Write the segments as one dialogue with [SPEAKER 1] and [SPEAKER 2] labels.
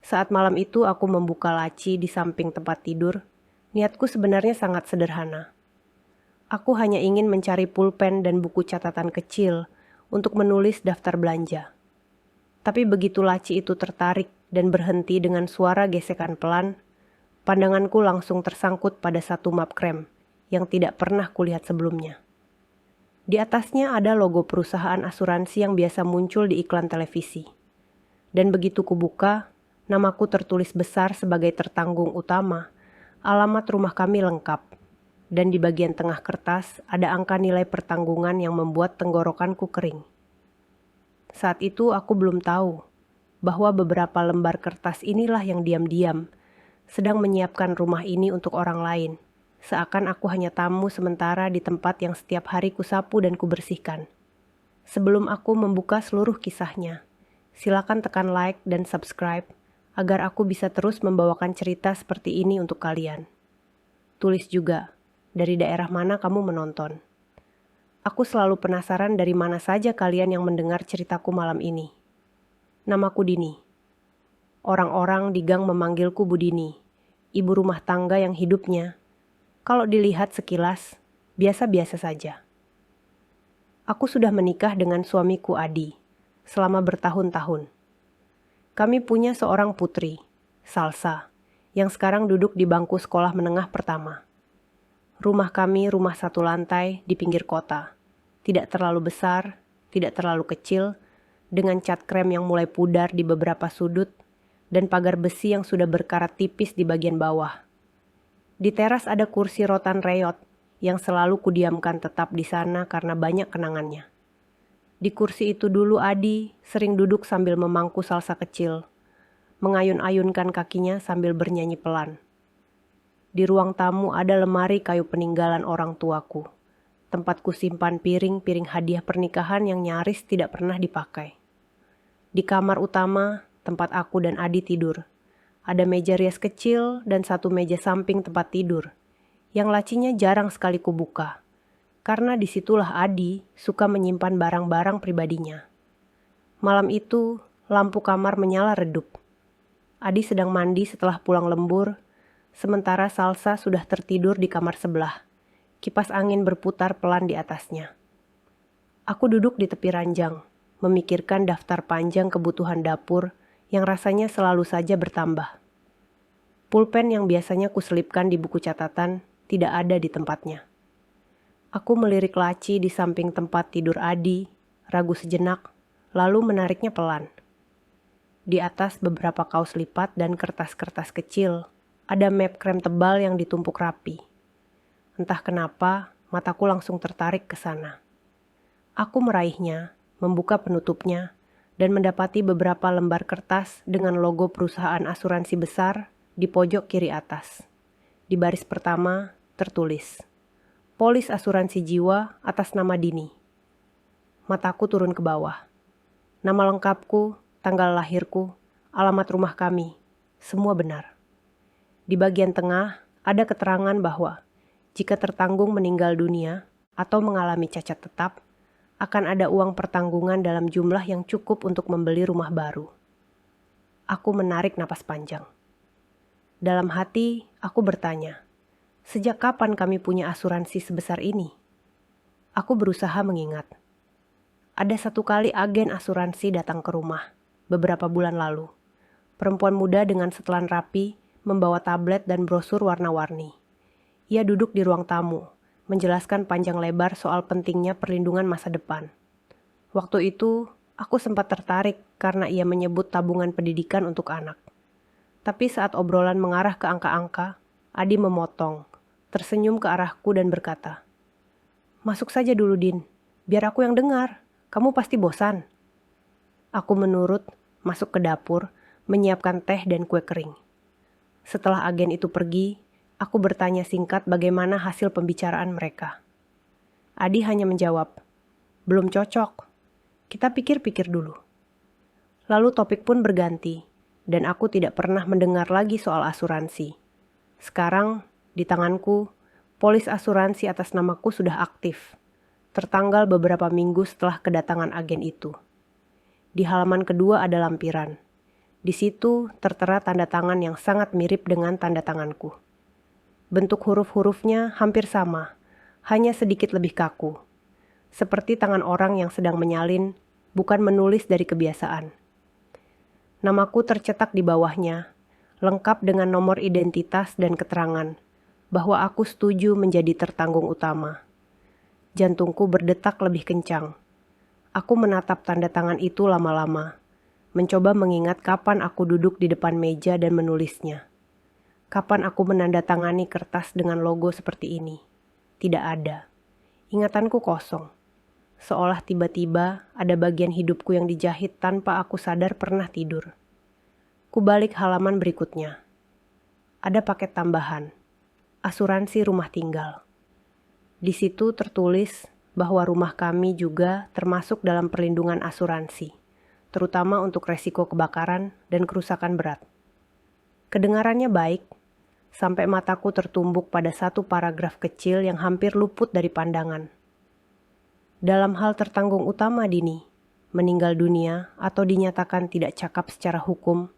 [SPEAKER 1] Saat malam itu aku membuka laci di samping tempat tidur, niatku sebenarnya sangat sederhana. Aku hanya ingin mencari pulpen dan buku catatan kecil untuk menulis daftar belanja. Tapi begitu laci itu tertarik dan berhenti dengan suara gesekan pelan, pandanganku langsung tersangkut pada satu map krem yang tidak pernah kulihat sebelumnya. Di atasnya ada logo perusahaan asuransi yang biasa muncul di iklan televisi. Dan begitu kubuka, namaku tertulis besar sebagai tertanggung utama, alamat rumah kami lengkap, dan di bagian tengah kertas ada angka nilai pertanggungan yang membuat tenggorokanku kering. Saat itu aku belum tahu bahwa beberapa lembar kertas inilah yang diam-diam sedang menyiapkan rumah ini untuk orang lain, seakan aku hanya tamu sementara di tempat yang setiap hari kusapu dan kubersihkan. Sebelum aku membuka seluruh kisahnya, silakan tekan like dan subscribe agar aku bisa terus membawakan cerita seperti ini untuk kalian. Tulis juga, dari daerah mana kamu menonton. Aku selalu penasaran dari mana saja kalian yang mendengar ceritaku malam ini. Namaku Dini. Orang-orang di gang memanggilku Bu Dini, ibu rumah tangga yang hidupnya, kalau dilihat sekilas, biasa-biasa saja. Aku sudah menikah dengan suamiku Adi, selama bertahun-tahun. Kami punya seorang putri, Salsa, yang sekarang duduk di bangku sekolah menengah pertama. Rumah kami rumah satu lantai di pinggir kota. Tidak terlalu besar, tidak terlalu kecil, dengan cat krem yang mulai pudar di beberapa sudut, dan pagar besi yang sudah berkarat tipis di bagian bawah. Di teras ada kursi rotan reyot, yang selalu kudiamkan tetap di sana karena banyak kenangannya. Di kursi itu dulu Adi sering duduk sambil memangku salsa kecil, mengayun-ayunkan kakinya sambil bernyanyi pelan. Di ruang tamu ada lemari kayu peninggalan orang tuaku, tempatku simpan piring-piring hadiah pernikahan yang nyaris tidak pernah dipakai. Di kamar utama, tempat aku dan Adi tidur, ada meja rias kecil dan satu meja samping tempat tidur, yang lacinya jarang sekali kubuka. Karena disitulah Adi suka menyimpan barang-barang pribadinya. Malam itu, lampu kamar menyala redup. Adi sedang mandi setelah pulang lembur, sementara Salsa sudah tertidur di kamar sebelah. Kipas angin berputar pelan di atasnya. Aku duduk di tepi ranjang, memikirkan daftar panjang kebutuhan dapur yang rasanya selalu saja bertambah. Pulpen yang biasanya kuselipkan di buku catatan tidak ada di tempatnya. Aku melirik laci di samping tempat tidur Adi, ragu sejenak, lalu menariknya pelan. Di atas beberapa kaos lipat dan kertas-kertas kecil, ada map krem tebal yang ditumpuk rapi. Entah kenapa, mataku langsung tertarik ke sana. Aku meraihnya, membuka penutupnya, dan mendapati beberapa lembar kertas dengan logo perusahaan asuransi besar di pojok kiri atas. Di baris pertama, tertulis, Polis asuransi jiwa atas nama Dini. Mataku turun ke bawah. Nama lengkapku, tanggal lahirku, alamat rumah kami, semua benar. Di bagian tengah ada keterangan bahwa jika tertanggung meninggal dunia atau mengalami cacat tetap, akan ada uang pertanggungan dalam jumlah yang cukup untuk membeli rumah baru. Aku menarik napas panjang. Dalam hati, aku bertanya, sejak kapan kami punya asuransi sebesar ini? Aku berusaha mengingat. Ada satu kali agen asuransi datang ke rumah, beberapa bulan lalu. Perempuan muda dengan setelan rapi, membawa tablet dan brosur warna-warni. Ia duduk di ruang tamu, menjelaskan panjang lebar soal pentingnya perlindungan masa depan. Waktu itu, aku sempat tertarik karena ia menyebut tabungan pendidikan untuk anak. Tapi saat obrolan mengarah ke angka-angka, Adi memotong, tersenyum ke arahku dan berkata, "Masuk saja dulu, Din. Biar aku yang dengar. Kamu pasti bosan." Aku menurut, masuk ke dapur, menyiapkan teh dan kue kering. Setelah agen itu pergi, aku bertanya singkat bagaimana hasil pembicaraan mereka. Adi hanya menjawab, "Belum cocok. Kita pikir-pikir dulu." Lalu topik pun berganti, dan aku tidak pernah mendengar lagi soal asuransi. Sekarang, di tanganku, polis asuransi atas namaku sudah aktif, tertanggal beberapa minggu setelah kedatangan agen itu. Di halaman kedua ada lampiran. Di situ tertera tanda tangan yang sangat mirip dengan tanda tanganku. Bentuk huruf-hurufnya hampir sama, hanya sedikit lebih kaku. Seperti tangan orang yang sedang menyalin, bukan menulis dari kebiasaan. Namaku tercetak di bawahnya, lengkap dengan nomor identitas dan keterangan bahwa aku setuju menjadi tertanggung utama. Jantungku berdetak lebih kencang. Aku menatap tanda tangan itu lama-lama, mencoba mengingat kapan aku duduk di depan meja dan menulisnya. Kapan aku menandatangani kertas dengan logo seperti ini? Tidak ada. Ingatanku kosong. Seolah tiba-tiba ada bagian hidupku yang dijahit tanpa aku sadar pernah tidur. Kubalik halaman berikutnya. Ada paket tambahan. Asuransi rumah tinggal. Di situ tertulis bahwa rumah kami juga termasuk dalam perlindungan asuransi, terutama untuk resiko kebakaran dan kerusakan berat. Kedengarannya baik, sampai mataku tertumbuk pada satu paragraf kecil yang hampir luput dari pandangan. Dalam hal tertanggung utama dini, meninggal dunia atau dinyatakan tidak cakap secara hukum,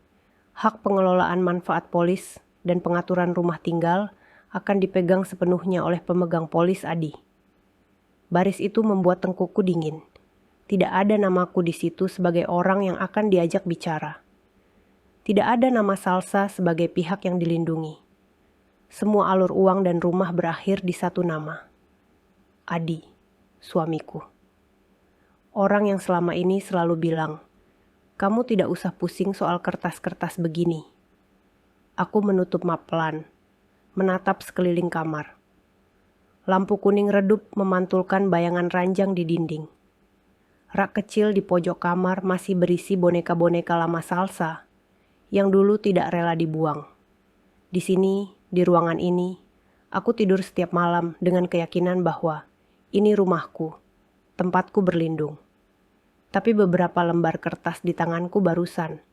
[SPEAKER 1] hak pengelolaan manfaat polis dan pengaturan rumah tinggal akan dipegang sepenuhnya oleh pemegang polis Adi. Baris itu membuat tengkukku dingin. Tidak ada namaku di situ sebagai orang yang akan diajak bicara. Tidak ada nama Salsa sebagai pihak yang dilindungi. Semua alur uang dan rumah berakhir di satu nama. Adi, suamiku. Orang yang selama ini selalu bilang, "Kamu tidak usah pusing soal kertas-kertas begini." Aku menutup map pelan, menatap sekeliling kamar. Lampu kuning redup memantulkan bayangan ranjang di dinding. Rak kecil di pojok kamar masih berisi boneka-boneka lama Salsa yang dulu tidak rela dibuang. Di sini, di ruangan ini, aku tidur setiap malam dengan keyakinan bahwa ini rumahku, tempatku berlindung. Tapi beberapa lembar kertas di tanganku barusan,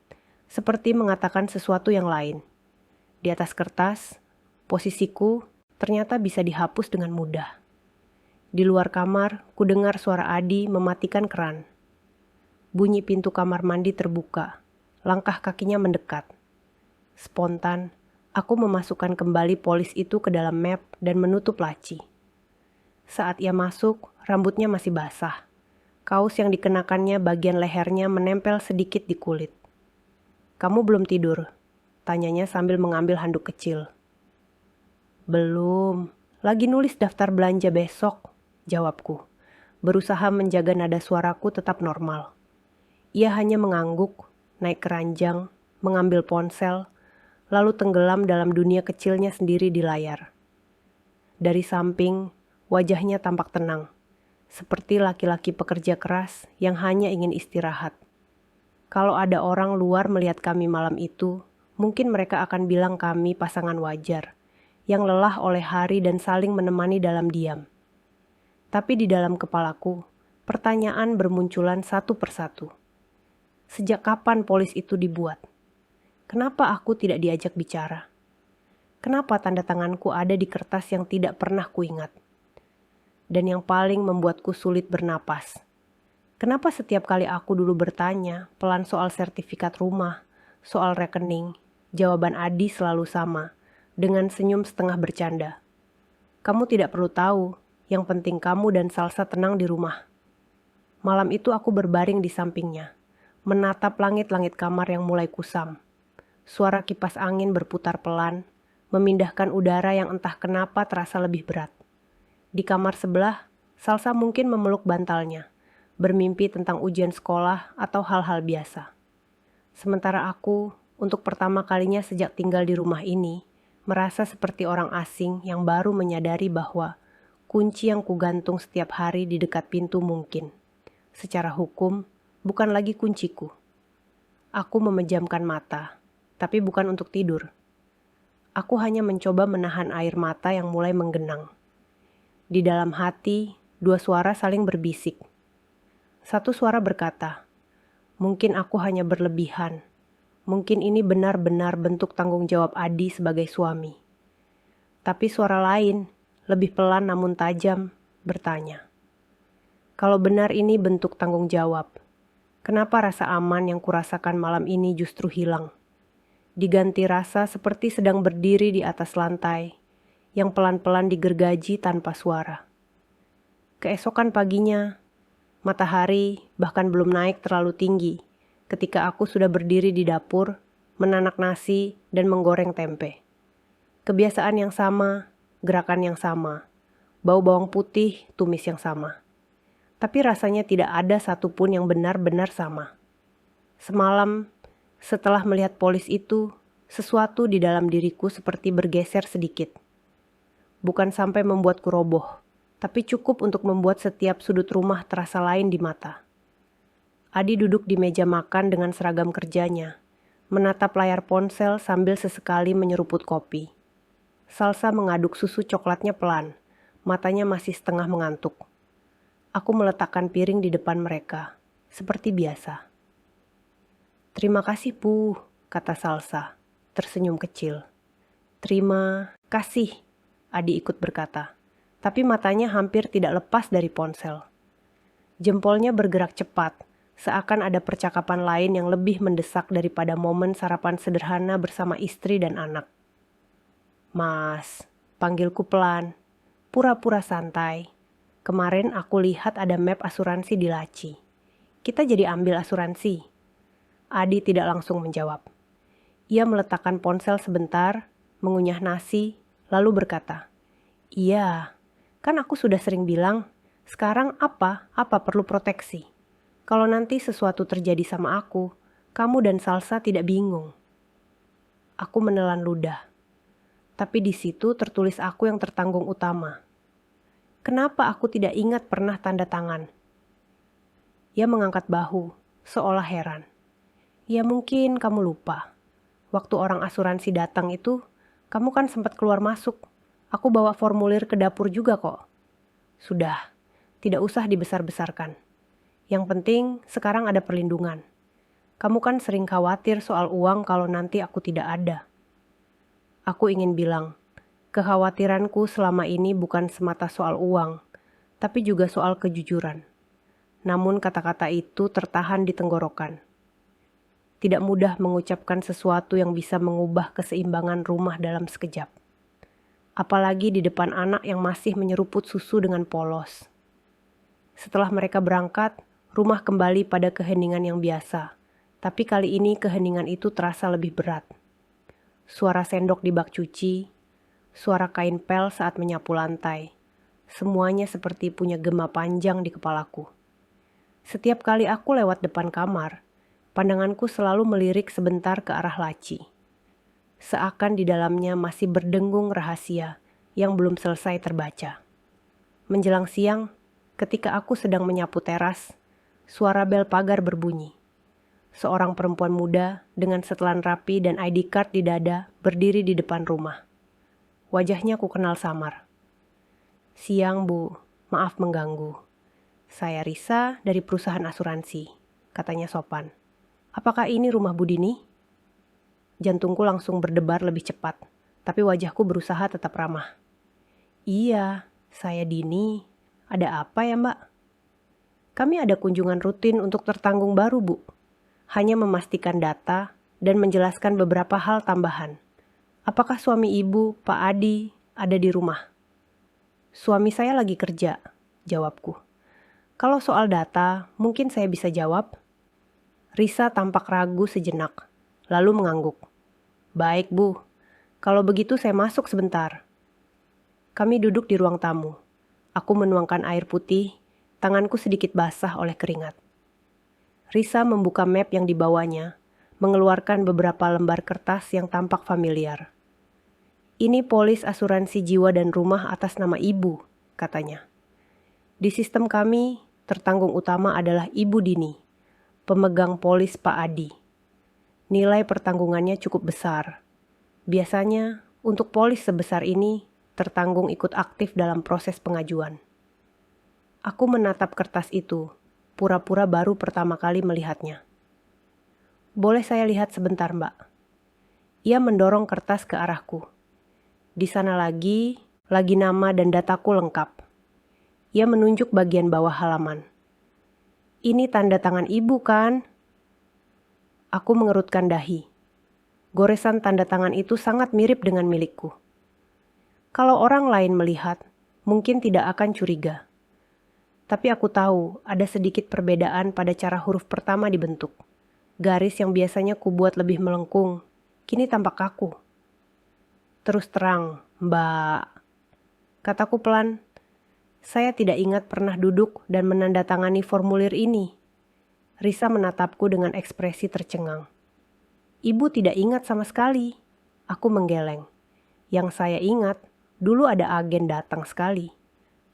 [SPEAKER 1] seperti mengatakan sesuatu yang lain. Di atas kertas, posisiku ternyata bisa dihapus dengan mudah. Di luar kamar, ku dengar suara Adi mematikan keran. Bunyi pintu kamar mandi terbuka, langkah kakinya mendekat. Spontan, aku memasukkan kembali polis itu ke dalam map dan menutup laci. Saat ia masuk, rambutnya masih basah. Kaos yang dikenakannya bagian lehernya menempel sedikit di kulit. "Kamu belum tidur?" tanyanya sambil mengambil handuk kecil. "Belum, lagi nulis daftar belanja besok," jawabku, berusaha menjaga nada suaraku tetap normal. Ia hanya mengangguk, naik ke ranjang, mengambil ponsel, lalu tenggelam dalam dunia kecilnya sendiri di layar. Dari samping, wajahnya tampak tenang, seperti laki-laki pekerja keras yang hanya ingin istirahat. Kalau ada orang luar melihat kami malam itu, mungkin mereka akan bilang kami pasangan wajar, yang lelah oleh hari dan saling menemani dalam diam. Tapi di dalam kepalaku, pertanyaan bermunculan satu persatu. Sejak kapan polis itu dibuat? Kenapa aku tidak diajak bicara? Kenapa tanda tanganku ada di kertas yang tidak pernah kuingat? Dan yang paling membuatku sulit bernapas. Kenapa setiap kali aku dulu bertanya pelan soal sertifikat rumah, soal rekening, jawaban Adi selalu sama, dengan senyum setengah bercanda. "Kamu tidak perlu tahu, yang penting kamu dan Salsa tenang di rumah." Malam itu aku berbaring di sampingnya, menatap langit-langit kamar yang mulai kusam. Suara kipas angin berputar pelan, memindahkan udara yang entah kenapa terasa lebih berat. Di kamar sebelah, Salsa mungkin memeluk bantalnya, bermimpi tentang ujian sekolah atau hal-hal biasa. Sementara aku, untuk pertama kalinya sejak tinggal di rumah ini, merasa seperti orang asing yang baru menyadari bahwa kunci yang kugantung setiap hari di dekat pintu mungkin, secara hukum, bukan lagi kunciku. Aku memejamkan mata, tapi bukan untuk tidur. Aku hanya mencoba menahan air mata yang mulai menggenang. Di dalam hati, dua suara saling berbisik. Satu suara berkata, "Mungkin aku hanya berlebihan. Mungkin ini benar-benar bentuk tanggung jawab Adi sebagai suami." Tapi suara lain, lebih pelan namun tajam, bertanya, "Kalau benar ini bentuk tanggung jawab, Kenapa rasa aman yang kurasakan malam ini justru hilang? Diganti rasa seperti sedang berdiri di atas lantai, yang pelan-pelan digergaji tanpa suara. Keesokan paginya, matahari bahkan belum naik terlalu tinggi ketika aku sudah berdiri di dapur, menanak nasi dan menggoreng tempe. Kebiasaan yang sama, gerakan yang sama, bau bawang putih, tumis yang sama. Tapi rasanya tidak ada satupun yang benar-benar sama. Semalam, setelah melihat polis itu, sesuatu di dalam diriku seperti bergeser sedikit. Bukan sampai membuatku roboh, tapi cukup untuk membuat setiap sudut rumah terasa lain di mata. Adi duduk di meja makan dengan seragam kerjanya, menatap layar ponsel sambil sesekali menyeruput kopi. Salsa mengaduk susu coklatnya pelan, matanya masih setengah mengantuk. Aku meletakkan piring di depan mereka, seperti biasa. "Terima kasih, Pu," kata Salsa, tersenyum kecil. "Terima kasih," Adi ikut berkata, tapi matanya hampir tidak lepas dari ponsel. Jempolnya bergerak cepat, seakan ada percakapan lain yang lebih mendesak daripada momen sarapan sederhana bersama istri dan anak. "Mas," panggilku pelan, pura-pura santai. "Kemarin aku lihat ada map asuransi di laci. Kita jadi ambil asuransi." Adi tidak langsung menjawab. Ia meletakkan ponsel sebentar, mengunyah nasi, lalu berkata, "Iya, kan aku sudah sering bilang, sekarang apa perlu proteksi. Kalau nanti sesuatu terjadi sama aku, kamu dan Salsa tidak bingung." Aku menelan ludah. Tapi di situ tertulis aku yang tertanggung utama. Kenapa aku tidak ingat pernah tanda tangan? Ia mengangkat bahu, seolah heran. "Ya mungkin kamu lupa. Waktu orang asuransi datang itu, kamu kan sempat keluar masuk. Aku bawa formulir ke dapur juga kok." "Sudah, tidak usah dibesar-besarkan. Yang penting sekarang ada perlindungan. Kamu kan sering khawatir soal uang kalau nanti aku tidak ada." Aku ingin bilang, kekhawatiranku selama ini bukan semata soal uang, tapi juga soal kejujuran. Namun kata-kata itu tertahan di tenggorokan. Tidak mudah mengucapkan sesuatu yang bisa mengubah keseimbangan rumah dalam sekejap. Apalagi di depan anak yang masih menyeruput susu dengan polos. Setelah mereka berangkat, rumah kembali pada keheningan yang biasa. Tapi kali ini keheningan itu terasa lebih berat. Suara sendok di bak cuci, suara kain pel saat menyapu lantai. Semuanya seperti punya gema panjang di kepalaku. Setiap kali aku lewat depan kamar, pandanganku selalu melirik sebentar ke arah laci. Seakan di dalamnya masih berdengung rahasia yang belum selesai terbaca. Menjelang siang, ketika aku sedang menyapu teras, suara bel pagar berbunyi. Seorang perempuan muda dengan setelan rapi dan ID card di dada berdiri di depan rumah. Wajahnya ku kenal samar. "Siang, Bu. Maaf mengganggu. Saya Risa dari perusahaan asuransi," katanya sopan. "Apakah ini rumah Bu Dini?" Jantungku langsung berdebar lebih cepat, tapi wajahku berusaha tetap ramah. "Iya, saya Dini. Ada apa ya, Mbak?" "Kami ada kunjungan rutin untuk tertanggung baru, Bu. Hanya memastikan data dan menjelaskan beberapa hal tambahan. Apakah suami Ibu, Pak Adi, ada di rumah?" "Suami saya lagi kerja," jawabku. "Kalau soal data, mungkin saya bisa jawab." Risa tampak ragu sejenak, lalu mengangguk. "Baik, Bu. Kalau begitu saya masuk sebentar." Kami duduk di ruang tamu. Aku menuangkan air putih, tanganku sedikit basah oleh keringat. Risa membuka map yang dibawanya, mengeluarkan beberapa lembar kertas yang tampak familiar. "Ini polis asuransi jiwa dan rumah atas nama Ibu," katanya. "Di sistem kami, tertanggung utama adalah Ibu Dini, pemegang polis Pak Adi. Nilai pertanggungannya cukup besar. Biasanya, untuk polis sebesar ini, tertanggung ikut aktif dalam proses pengajuan." Aku menatap kertas itu, pura-pura baru pertama kali melihatnya. "Boleh saya lihat sebentar, Mbak?" Ia mendorong kertas ke arahku. Di sana lagi nama dan dataku lengkap. Ia menunjuk bagian bawah halaman. Ini tanda tangan ibu kan? Aku mengerutkan dahi. Goresan tanda tangan itu sangat mirip dengan milikku. Kalau orang lain melihat, mungkin tidak akan curiga. Tapi aku tahu ada sedikit perbedaan pada cara huruf pertama dibentuk. Garis yang biasanya kubuat lebih melengkung, kini tampak kaku. Terus terang, Mbak. Kataku pelan, saya tidak ingat pernah duduk dan menandatangani formulir ini. Risa menatapku dengan ekspresi tercengang. Ibu tidak ingat sama sekali. Aku menggeleng. Yang saya ingat, dulu ada agen datang sekali.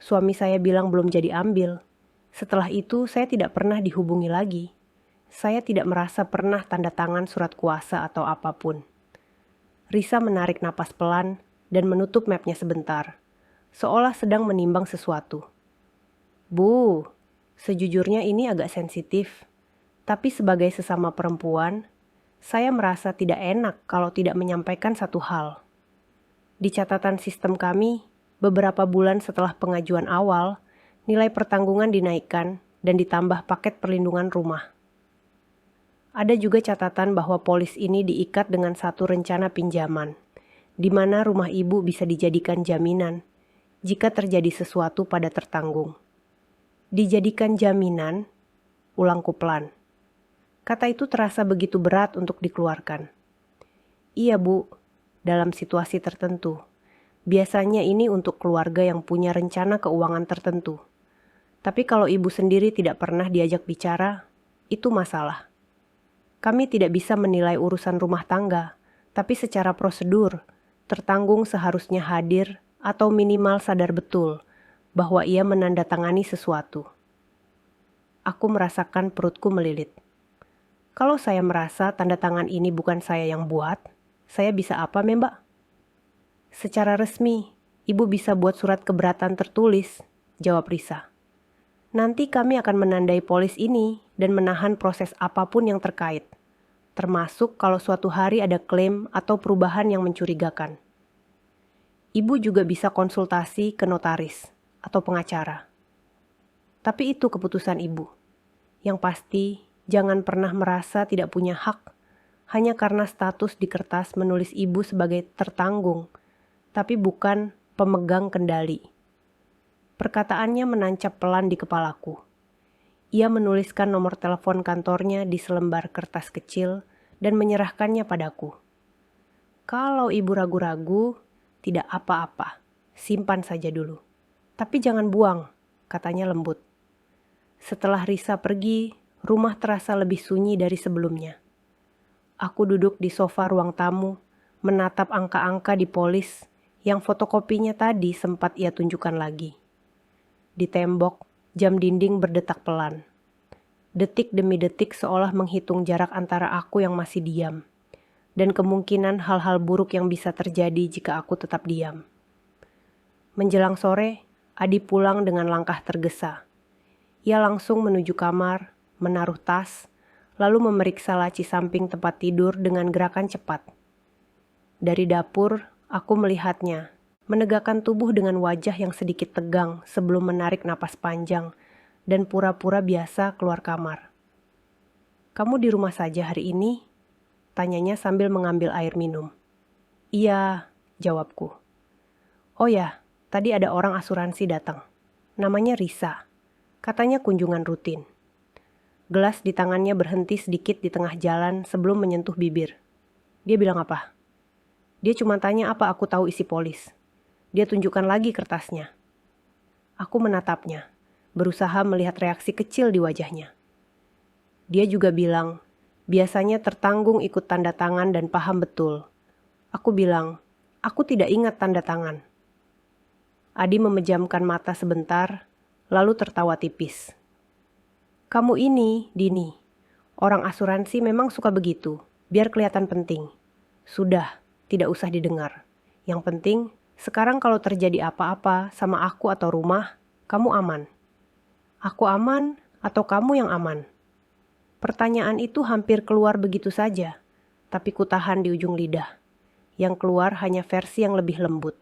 [SPEAKER 1] Suami saya bilang belum jadi ambil. Setelah itu saya tidak pernah dihubungi lagi. Saya tidak merasa pernah tanda tangan surat kuasa atau apapun. Risa menarik napas pelan dan menutup mapnya sebentar, seolah sedang menimbang sesuatu. Bu, sejujurnya ini agak sensitif. Tapi sebagai sesama perempuan, saya merasa tidak enak kalau tidak menyampaikan satu hal. Di catatan sistem kami, beberapa bulan setelah pengajuan awal, nilai pertanggungan dinaikkan dan ditambah paket perlindungan rumah. Ada juga catatan bahwa polis ini diikat dengan satu rencana pinjaman, di mana rumah ibu bisa dijadikan jaminan jika terjadi sesuatu pada tertanggung. Dijadikan jaminan, ulangku pelan. Kata itu terasa begitu berat untuk dikeluarkan. Iya, Bu, dalam situasi tertentu. Biasanya ini untuk keluarga yang punya rencana keuangan tertentu. Tapi kalau ibu sendiri tidak pernah diajak bicara, itu masalah. Kami tidak bisa menilai urusan rumah tangga, tapi secara prosedur, tertanggung seharusnya hadir atau minimal sadar betul bahwa ia menandatangani sesuatu. Aku merasakan perutku melilit. Kalau saya merasa tanda tangan ini bukan saya yang buat, saya bisa apa, Mbak? Secara resmi, ibu bisa buat surat keberatan tertulis, jawab Risa. Nanti kami akan menandai polis ini dan menahan proses apapun yang terkait, termasuk kalau suatu hari ada klaim atau perubahan yang mencurigakan. Ibu juga bisa konsultasi ke notaris atau pengacara. Tapi itu keputusan ibu. Yang pasti, jangan pernah merasa tidak punya hak hanya karena status di kertas menulis ibu sebagai tertanggung, tapi bukan pemegang kendali. Perkataannya menancap pelan di kepalaku. Ia menuliskan nomor telepon kantornya di selembar kertas kecil dan menyerahkannya padaku. Kalau ibu ragu-ragu, tidak apa-apa, simpan saja dulu. Tapi jangan buang, katanya lembut. Setelah Risa pergi, rumah terasa lebih sunyi dari sebelumnya. Aku duduk di sofa ruang tamu, menatap angka-angka di polis yang fotokopinya tadi sempat ia tunjukkan lagi. Di tembok, jam dinding berdetak pelan. Detik demi detik seolah menghitung jarak antara aku yang masih diam, dan kemungkinan hal-hal buruk yang bisa terjadi jika aku tetap diam. Menjelang sore, Adi pulang dengan langkah tergesa. Ia langsung menuju kamar, menaruh tas, lalu memeriksa laci samping tempat tidur dengan gerakan cepat. Dari dapur, aku melihatnya, menegakkan tubuh dengan wajah yang sedikit tegang sebelum menarik napas panjang dan pura-pura biasa keluar kamar. "Kamu di rumah saja hari ini?" tanyanya sambil mengambil air minum. "Iya," jawabku. "Oh ya, tadi ada orang asuransi datang. Namanya Risa. Katanya kunjungan rutin." Gelas di tangannya berhenti sedikit di tengah jalan sebelum menyentuh bibir. Dia bilang apa? Dia cuma tanya apa aku tahu isi polis. Dia tunjukkan lagi kertasnya. Aku menatapnya, berusaha melihat reaksi kecil di wajahnya. Dia juga bilang, biasanya tertanggung ikut tanda tangan dan paham betul. Aku bilang, aku tidak ingat tanda tangan. Adi memejamkan mata sebentar, lalu tertawa tipis. "Kamu ini, Dini. Orang asuransi memang suka begitu, biar kelihatan penting. Sudah, tidak usah didengar. Yang penting, sekarang kalau terjadi apa-apa sama aku atau rumah, kamu aman. Aku aman atau kamu yang aman?" Pertanyaan itu hampir keluar begitu saja, tapi kutahan di ujung lidah. Yang keluar hanya versi yang lebih lembut.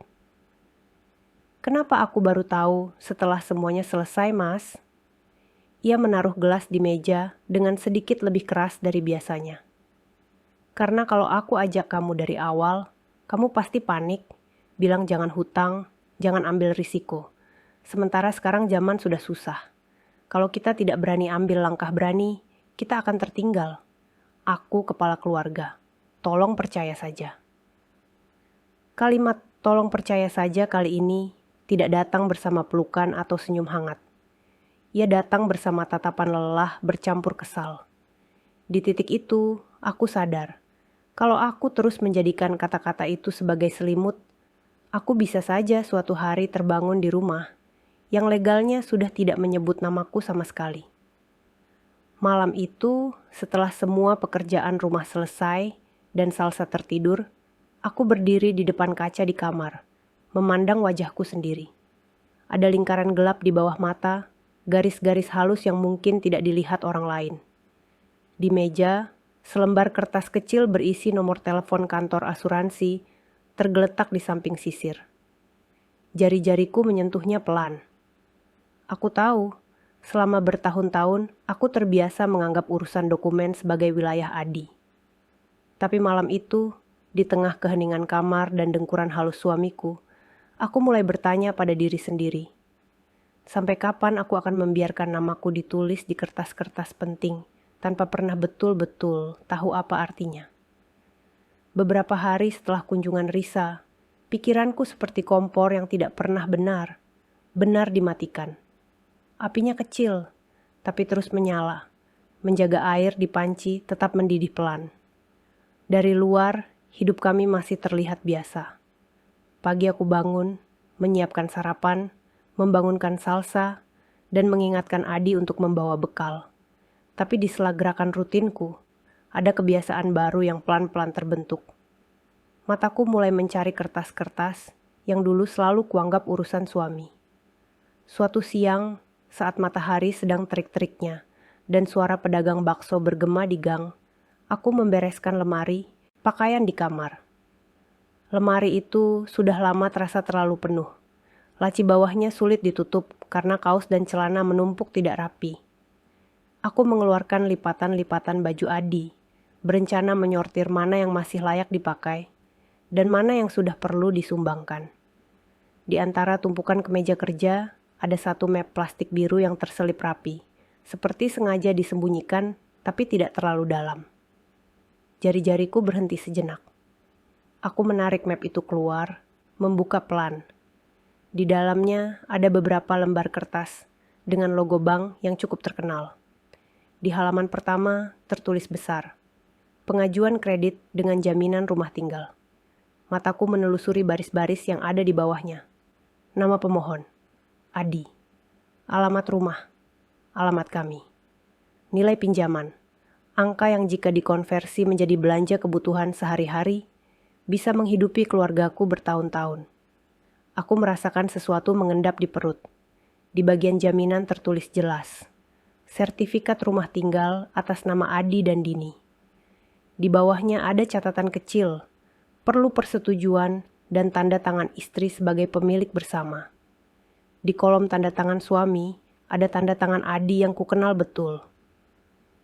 [SPEAKER 1] "Kenapa aku baru tahu setelah semuanya selesai, Mas?" Ia menaruh gelas di meja dengan sedikit lebih keras dari biasanya. Karena kalau aku ajak kamu dari awal, kamu pasti panik, bilang jangan hutang, jangan ambil risiko. Sementara sekarang zaman sudah susah. Kalau kita tidak berani ambil langkah berani, kita akan tertinggal. Aku kepala keluarga. Tolong percaya saja. Kalimat tolong percaya saja kali ini tidak datang bersama pelukan atau senyum hangat. Ia datang bersama tatapan lelah bercampur kesal. Di titik itu, aku sadar. Kalau aku terus menjadikan kata-kata itu sebagai selimut, aku bisa saja suatu hari terbangun di rumah yang legalnya sudah tidak menyebut namaku sama sekali. Malam itu, setelah semua pekerjaan rumah selesai dan Salsa tertidur, aku berdiri di depan kaca di kamar, memandang wajahku sendiri. Ada lingkaran gelap di bawah mata, garis-garis halus yang mungkin tidak dilihat orang lain. Di meja, selembar kertas kecil berisi nomor telepon kantor asuransi tergeletak di samping sisir. Jari-jariku menyentuhnya pelan. Aku tahu, selama bertahun-tahun aku terbiasa menganggap urusan dokumen sebagai wilayah Adi. Tapi malam itu, di tengah keheningan kamar dan dengkuran halus suamiku, aku mulai bertanya pada diri sendiri. Sampai kapan aku akan membiarkan namaku ditulis di kertas-kertas penting tanpa pernah betul-betul tahu apa artinya? Beberapa hari setelah kunjungan Risa, pikiranku seperti kompor yang tidak pernah benar dimatikan. Apinya kecil, tapi terus menyala, menjaga air di panci tetap mendidih pelan. Dari luar, hidup kami masih terlihat biasa. Pagi aku bangun, menyiapkan sarapan, membangunkan Salsa, dan mengingatkan Adi untuk membawa bekal. Tapi di sela gerakan rutinku, ada kebiasaan baru yang pelan-pelan terbentuk. Mataku mulai mencari kertas-kertas yang dulu selalu kuanggap urusan suami. Suatu siang, saat matahari sedang terik-teriknya dan suara pedagang bakso bergema di gang, aku membereskan lemari, pakaian di kamar. Lemari itu sudah lama terasa terlalu penuh. Laci bawahnya sulit ditutup karena kaos dan celana menumpuk tidak rapi. Aku mengeluarkan lipatan-lipatan baju Adi, berencana menyortir mana yang masih layak dipakai dan mana yang sudah perlu disumbangkan. Di antara tumpukan kemeja kerja, ada satu map plastik biru yang terselip rapi, seperti sengaja disembunyikan tapi tidak terlalu dalam. Jari-jariku berhenti sejenak. Aku menarik map itu keluar, membuka pelan. Di dalamnya ada beberapa lembar kertas dengan logo bank yang cukup terkenal. Di halaman pertama tertulis besar, pengajuan kredit dengan jaminan rumah tinggal. Mataku menelusuri baris-baris yang ada di bawahnya. Nama pemohon, Adi. Alamat rumah, alamat kami. Nilai pinjaman, angka yang jika dikonversi menjadi belanja kebutuhan sehari-hari, bisa menghidupi keluargaku bertahun-tahun. Aku merasakan sesuatu mengendap di perut. Di bagian jaminan tertulis jelas, sertifikat rumah tinggal atas nama Adi dan Dini. Di bawahnya ada catatan kecil, perlu persetujuan dan tanda tangan istri sebagai pemilik bersama. Di kolom tanda tangan suami, ada tanda tangan Adi yang kukenal betul.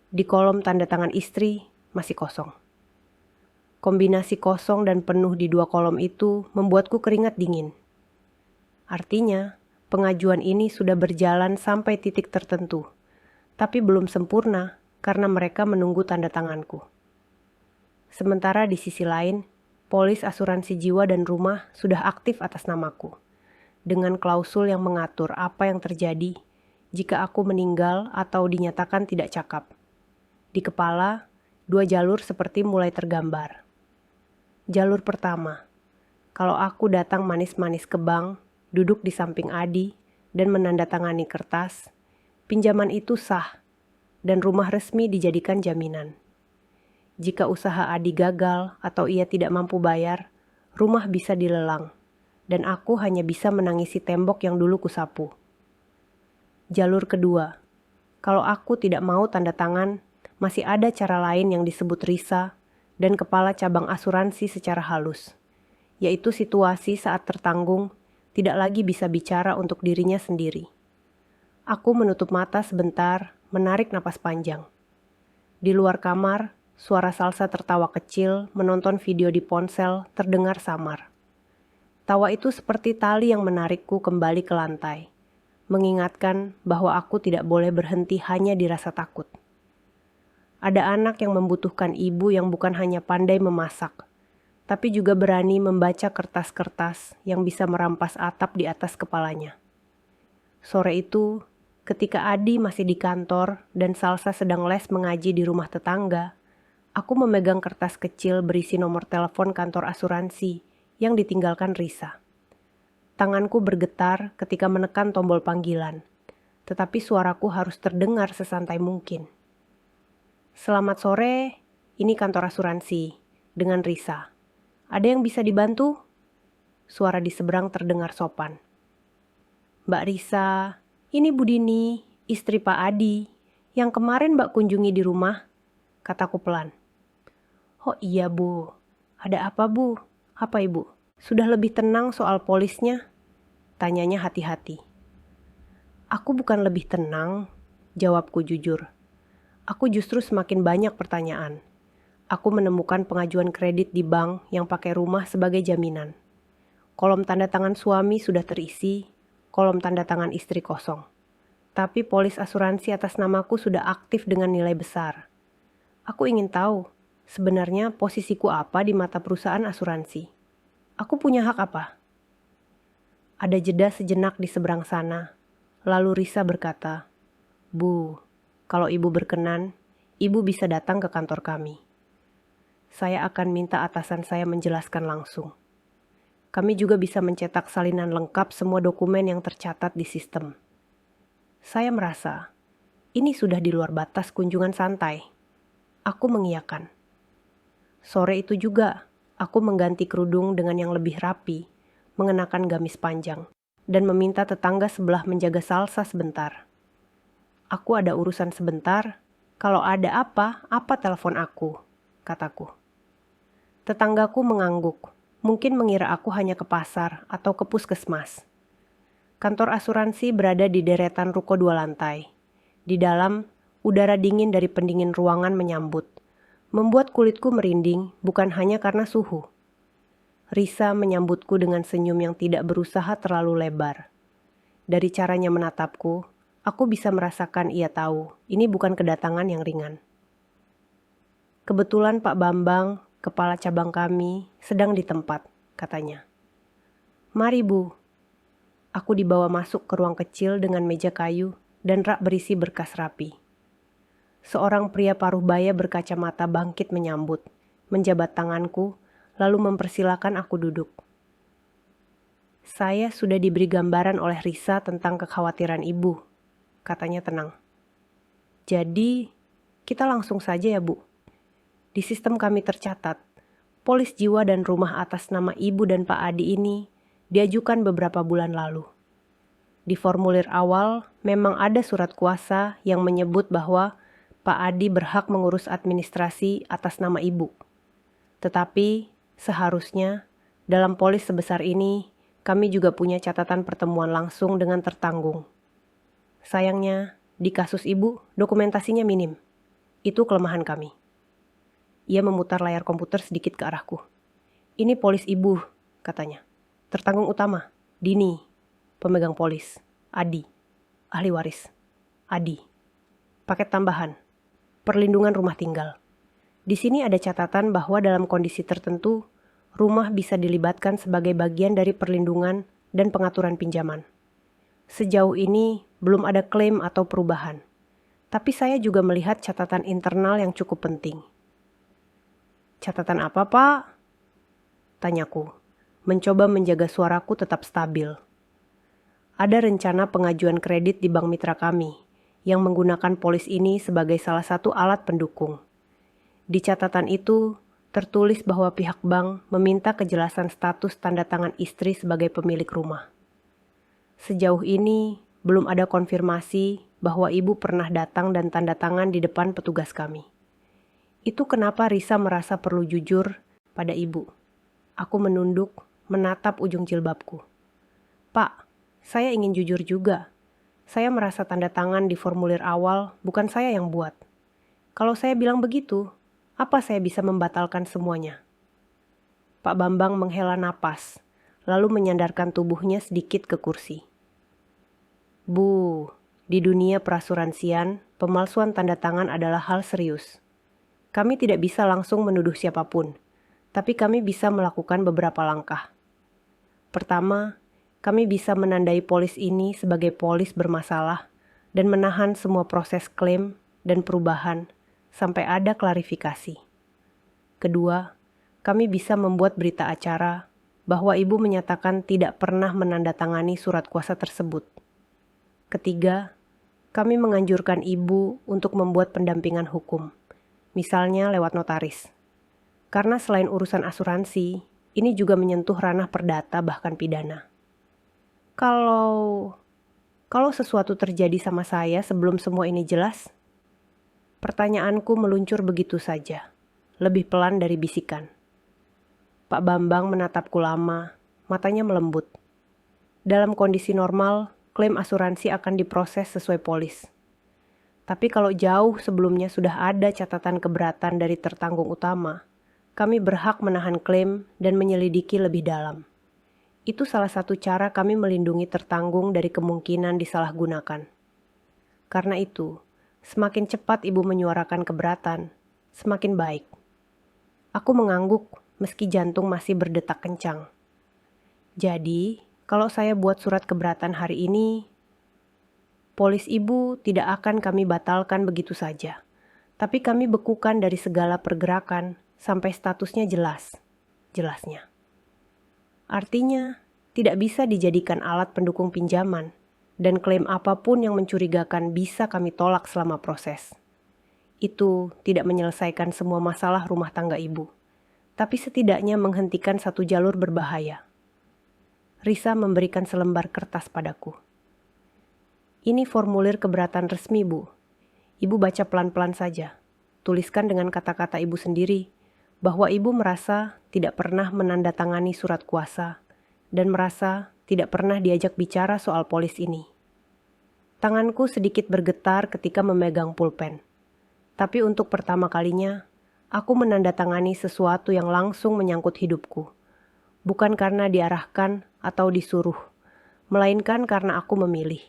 [SPEAKER 1] Di kolom tanda tangan istri, masih kosong. Kombinasi kosong dan penuh di dua kolom itu membuatku keringat dingin. Artinya, pengajuan ini sudah berjalan sampai titik tertentu, tapi belum sempurna karena mereka menunggu tanda tanganku. Sementara di sisi lain, polis asuransi jiwa dan rumah sudah aktif atas namaku, dengan klausul yang mengatur apa yang terjadi jika aku meninggal atau dinyatakan tidak cakap. Di kepala, dua jalur seperti mulai tergambar. Jalur pertama, kalau aku datang manis-manis ke bank, duduk di samping Adi, dan menandatangani kertas, pinjaman itu sah, dan rumah resmi dijadikan jaminan. Jika usaha Adi gagal atau ia tidak mampu bayar, rumah bisa dilelang, dan aku hanya bisa menangisi tembok yang dulu kusapu. Jalur kedua, kalau aku tidak mau tanda tangan, masih ada cara lain yang disebut Risa dan kepala cabang asuransi secara halus, yaitu situasi saat tertanggung tidak lagi bisa bicara untuk dirinya sendiri. Aku menutup mata sebentar, menarik napas panjang. Di luar kamar, suara Salsa tertawa kecil menonton video di ponsel terdengar samar. Tawa itu seperti tali yang menarikku kembali ke lantai, mengingatkan bahwa aku tidak boleh berhenti hanya di rasa takut. Ada anak yang membutuhkan ibu yang bukan hanya pandai memasak, tapi juga berani membaca kertas-kertas yang bisa merampas atap di atas kepalanya. Sore itu, ketika Adi masih di kantor dan Salsa sedang les mengaji di rumah tetangga, aku memegang kertas kecil berisi nomor telepon kantor asuransi yang ditinggalkan Risa. Tanganku bergetar ketika menekan tombol panggilan, tetapi suaraku harus terdengar sesantai mungkin. Selamat sore, ini kantor asuransi, dengan Risa. Ada yang bisa dibantu? Suara di seberang terdengar sopan. Mbak Risa, ini Bu Dini, istri Pak Adi, yang kemarin Mbak kunjungi di rumah, kataku pelan. Oh iya Bu, ada apa Bu? Apa Ibu? Sudah lebih tenang soal polisnya? Tanyanya hati-hati. Aku bukan lebih tenang, jawabku jujur. Aku justru semakin banyak pertanyaan. Aku menemukan pengajuan kredit di bank yang pakai rumah sebagai jaminan. Kolom tanda tangan suami sudah terisi, kolom tanda tangan istri kosong. Tapi polis asuransi atas namaku sudah aktif dengan nilai besar. Aku ingin tahu, sebenarnya posisiku apa di mata perusahaan asuransi. Aku punya hak apa? Ada jeda sejenak di seberang sana. Lalu Risa berkata, Bu, kalau Ibu berkenan, Ibu bisa datang ke kantor kami. Saya akan minta atasan saya menjelaskan langsung. Kami juga bisa mencetak salinan lengkap semua dokumen yang tercatat di sistem. Saya merasa, ini sudah di luar batas kunjungan santai. Aku mengiyakan. Sore itu juga, aku mengganti kerudung dengan yang lebih rapi, mengenakan gamis panjang, dan meminta tetangga sebelah menjaga Salsa sebentar. Aku ada urusan sebentar, kalau ada apa telepon aku, kataku. Tetanggaku mengangguk, mungkin mengira aku hanya ke pasar atau ke puskesmas. Kantor asuransi berada di deretan ruko 2 lantai. Di dalam, udara dingin dari pendingin ruangan menyambut, membuat kulitku merinding bukan hanya karena suhu. Risa menyambutku dengan senyum yang tidak berusaha terlalu lebar. Dari caranya menatapku, aku bisa merasakan ia tahu ini bukan kedatangan yang ringan. Kebetulan Pak Bambang, kepala cabang kami, sedang di tempat, katanya. Mari Bu. Aku dibawa masuk ke ruang kecil dengan meja kayu dan rak berisi berkas rapi. Seorang pria paruh baya berkacamata bangkit menyambut, menjabat tanganku, lalu mempersilakan aku duduk. Saya sudah diberi gambaran oleh Risa tentang kekhawatiran Ibu, katanya tenang. Jadi, kita langsung saja ya Bu. Di sistem kami tercatat, polis jiwa dan rumah atas nama Ibu dan Pak Adi ini diajukan beberapa bulan lalu. Di formulir awal memang ada surat kuasa yang menyebut bahwa Pak Adi berhak mengurus administrasi atas nama Ibu. Tetapi, seharusnya, dalam polis sebesar ini, kami juga punya catatan pertemuan langsung dengan tertanggung. Sayangnya, di kasus Ibu, dokumentasinya minim. Itu kelemahan kami. Ia memutar layar komputer sedikit ke arahku. Ini polis Ibu, katanya. Tertanggung utama, Dini. Pemegang polis, Adi. Ahli waris, Adi. Paket tambahan, perlindungan rumah tinggal. Di sini ada catatan bahwa dalam kondisi tertentu, rumah bisa dilibatkan sebagai bagian dari perlindungan dan pengaturan pinjaman. Sejauh ini, belum ada klaim atau perubahan. Tapi saya juga melihat catatan internal yang cukup penting. Catatan apa, Pak? Tanyaku, mencoba menjaga suaraku tetap stabil. Ada rencana pengajuan kredit di bank mitra kami, yang menggunakan polis ini sebagai salah satu alat pendukung. Di catatan itu, tertulis bahwa pihak bank meminta kejelasan status tanda tangan istri sebagai pemilik rumah. Sejauh ini, belum ada konfirmasi bahwa Ibu pernah datang dan tanda tangan di depan petugas kami. Itu kenapa Risa merasa perlu jujur pada Ibu. Aku menunduk, menatap ujung jilbabku. Pak, saya ingin jujur juga. Saya merasa tanda tangan di formulir awal bukan saya yang buat. Kalau saya bilang begitu, apa saya bisa membatalkan semuanya? Pak Bambang menghela napas, lalu menyandarkan tubuhnya sedikit ke kursi. Bu, di dunia perasuransian, pemalsuan tanda tangan adalah hal serius. Kami tidak bisa langsung menuduh siapapun, tapi kami bisa melakukan beberapa langkah. Pertama, kami bisa menandai polis ini sebagai polis bermasalah dan menahan semua proses klaim dan perubahan sampai ada klarifikasi. Kedua, kami bisa membuat berita acara bahwa ibu menyatakan tidak pernah menandatangani surat kuasa tersebut. Ketiga, kami menganjurkan ibu untuk membuat pendampingan hukum, misalnya lewat notaris. Karena selain urusan asuransi, ini juga menyentuh ranah perdata bahkan pidana. Kalau sesuatu terjadi sama saya sebelum semua ini jelas, pertanyaanku meluncur begitu saja, lebih pelan dari bisikan. Pak Bambang menatapku lama, matanya melembut. Dalam kondisi normal, klaim asuransi akan diproses sesuai polis. Tapi kalau jauh sebelumnya sudah ada catatan keberatan dari tertanggung utama, kami berhak menahan klaim dan menyelidiki lebih dalam. Itu salah satu cara kami melindungi tertanggung dari kemungkinan disalahgunakan. Karena itu, semakin cepat ibu menyuarakan keberatan, semakin baik. Aku mengangguk meski jantung masih berdetak kencang. Jadi, kalau saya buat surat keberatan hari ini, polis ibu tidak akan kami batalkan begitu saja. Tapi kami bekukan dari segala pergerakan sampai statusnya jelasnya. Artinya, tidak bisa dijadikan alat pendukung pinjaman, dan klaim apapun yang mencurigakan bisa kami tolak selama proses. Itu tidak menyelesaikan semua masalah rumah tangga ibu, tapi setidaknya menghentikan satu jalur berbahaya. Risa memberikan selembar kertas padaku. Ini formulir keberatan resmi, Bu. Ibu baca pelan-pelan saja. Tuliskan dengan kata-kata ibu sendiri bahwa ibu merasa tidak pernah menandatangani surat kuasa dan merasa tidak pernah diajak bicara soal polis ini. Tanganku sedikit bergetar ketika memegang pulpen. Tapi untuk pertama kalinya, aku menandatangani sesuatu yang langsung menyangkut hidupku. Bukan karena diarahkan atau disuruh, melainkan karena aku memilih.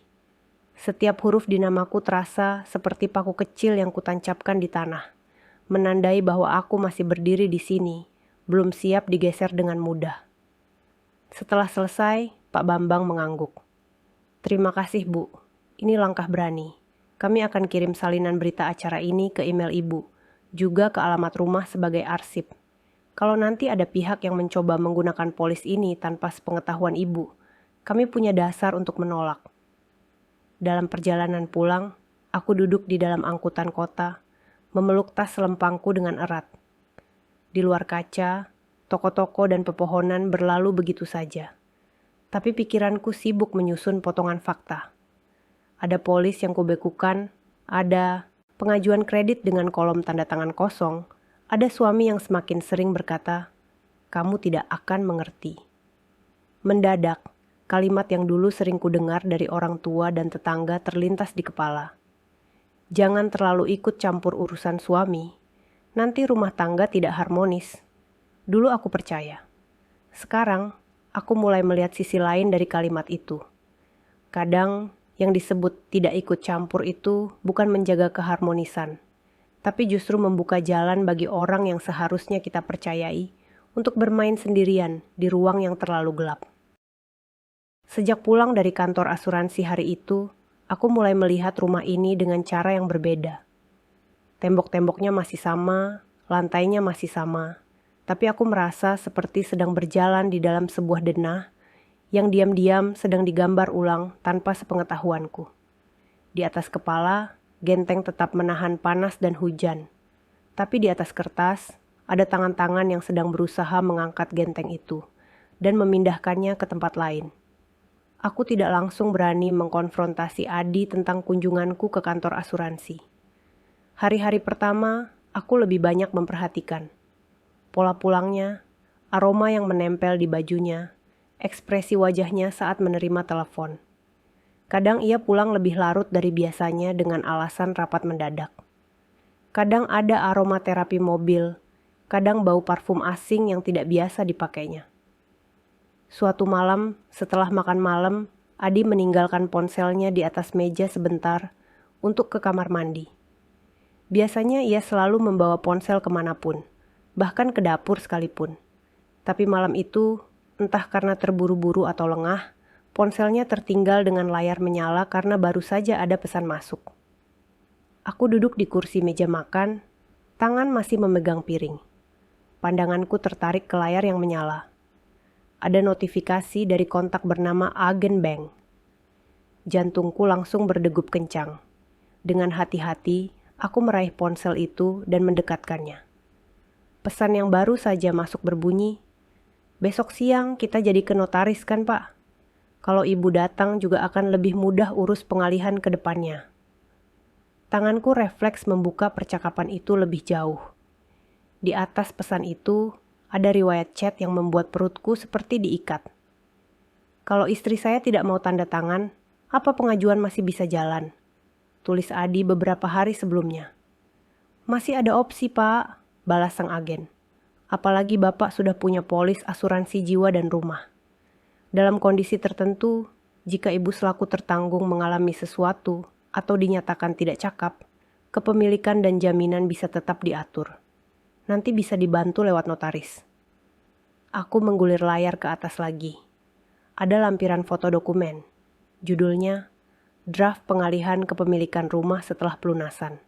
[SPEAKER 1] Setiap huruf di namaku terasa seperti paku kecil yang kutancapkan di tanah, menandai bahwa aku masih berdiri di sini, belum siap digeser dengan mudah. Setelah selesai, Pak Bambang mengangguk. Terima kasih, Bu. Ini langkah berani. Kami akan kirim salinan berita acara ini ke email Ibu, juga ke alamat rumah sebagai arsip. Kalau nanti ada pihak yang mencoba menggunakan polis ini tanpa sepengetahuan Ibu, kami punya dasar untuk menolak. Dalam perjalanan pulang, aku duduk di dalam angkutan kota, memeluk tas selempangku dengan erat. Di luar kaca, toko-toko dan pepohonan berlalu begitu saja. Tapi pikiranku sibuk menyusun potongan fakta. Ada polis yang kubekukan, ada pengajuan kredit dengan kolom tanda tangan kosong, ada suami yang semakin sering berkata, "Kamu tidak akan mengerti." Mendadak, kalimat yang dulu sering kudengar dari orang tua dan tetangga terlintas di kepala. Jangan terlalu ikut campur urusan suami, nanti rumah tangga tidak harmonis. Dulu aku percaya. Sekarang, aku mulai melihat sisi lain dari kalimat itu. Kadang, yang disebut tidak ikut campur itu bukan menjaga keharmonisan, tapi justru membuka jalan bagi orang yang seharusnya kita percayai untuk bermain sendirian di ruang yang terlalu gelap. Sejak pulang dari kantor asuransi hari itu, aku mulai melihat rumah ini dengan cara yang berbeda. Tembok-temboknya masih sama, lantainya masih sama, tapi aku merasa seperti sedang berjalan di dalam sebuah denah yang diam-diam sedang digambar ulang tanpa sepengetahuanku. Di atas kepala, genteng tetap menahan panas dan hujan. Tapi di atas kertas, ada tangan-tangan yang sedang berusaha mengangkat genteng itu dan memindahkannya ke tempat lain. Aku tidak langsung berani mengkonfrontasi Adi tentang kunjunganku ke kantor asuransi. Hari-hari pertama, aku lebih banyak memperhatikan pola pulangnya, aroma yang menempel di bajunya, ekspresi wajahnya saat menerima telepon. Kadang ia pulang lebih larut dari biasanya dengan alasan rapat mendadak. Kadang ada aroma terapi mobil, kadang bau parfum asing yang tidak biasa dipakainya. Suatu malam, setelah makan malam, Adi meninggalkan ponselnya di atas meja sebentar untuk ke kamar mandi. Biasanya ia selalu membawa ponsel kemanapun, bahkan ke dapur sekalipun. Tapi malam itu, entah karena terburu-buru atau lengah, ponselnya tertinggal dengan layar menyala karena baru saja ada pesan masuk. Aku duduk di kursi meja makan, tangan masih memegang piring. Pandanganku tertarik ke layar yang menyala. Ada notifikasi dari kontak bernama Agen Bank. Jantungku langsung berdegup kencang. Dengan hati-hati, aku meraih ponsel itu dan mendekatkannya. Pesan yang baru saja masuk berbunyi, "Besok siang kita jadi ke notaris kan, Pak? Kalau ibu datang juga akan lebih mudah urus pengalihan ke depannya." Tanganku refleks membuka percakapan itu lebih jauh. Di atas pesan itu, ada riwayat chat yang membuat perutku seperti diikat. "Kalau istri saya tidak mau tanda tangan, apa pengajuan masih bisa jalan?" tulis Adi beberapa hari sebelumnya. "Masih ada opsi, Pak," balas sang agen. "Apalagi Bapak sudah punya polis asuransi jiwa dan rumah. Dalam kondisi tertentu, jika ibu selaku tertanggung mengalami sesuatu atau dinyatakan tidak cakap, kepemilikan dan jaminan bisa tetap diatur. Nanti bisa dibantu lewat notaris." Aku menggulir layar ke atas lagi. Ada lampiran foto dokumen. Judulnya, "Draft Pengalihan Kepemilikan Rumah Setelah Pelunasan."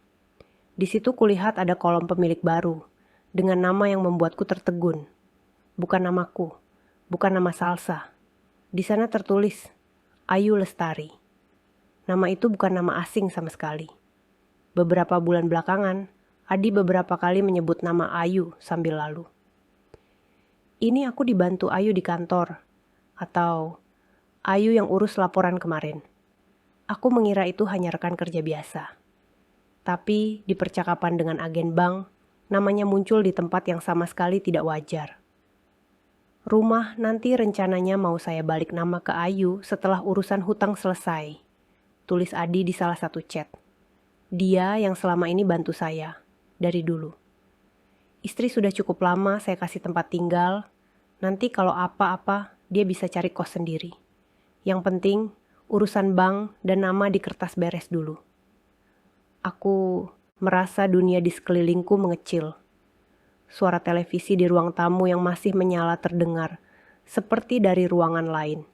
[SPEAKER 1] Di situ kulihat ada kolom pemilik baru, dengan nama yang membuatku tertegun. Bukan namaku, bukan nama Salsa. Di sana tertulis, Ayu Lestari. Nama itu bukan nama asing sama sekali. Beberapa bulan belakangan, Adi beberapa kali menyebut nama Ayu sambil lalu. "Ini aku dibantu Ayu di kantor," atau "Ayu yang urus laporan kemarin." Aku mengira itu hanya rekan kerja biasa. Tapi di percakapan dengan agen bank, namanya muncul di tempat yang sama sekali tidak wajar. "Rumah nanti rencananya mau saya balik nama ke Ayu setelah urusan hutang selesai," tulis Adi di salah satu chat. Dia yang selama ini bantu saya, dari dulu. "Istri sudah cukup lama saya kasih tempat tinggal, nanti kalau apa-apa dia bisa cari kos sendiri. Yang penting, urusan bank dan nama di kertas beres dulu." Aku merasa dunia di sekelilingku mengecil. Suara televisi di ruang tamu yang masih menyala terdengar, seperti dari ruangan lain.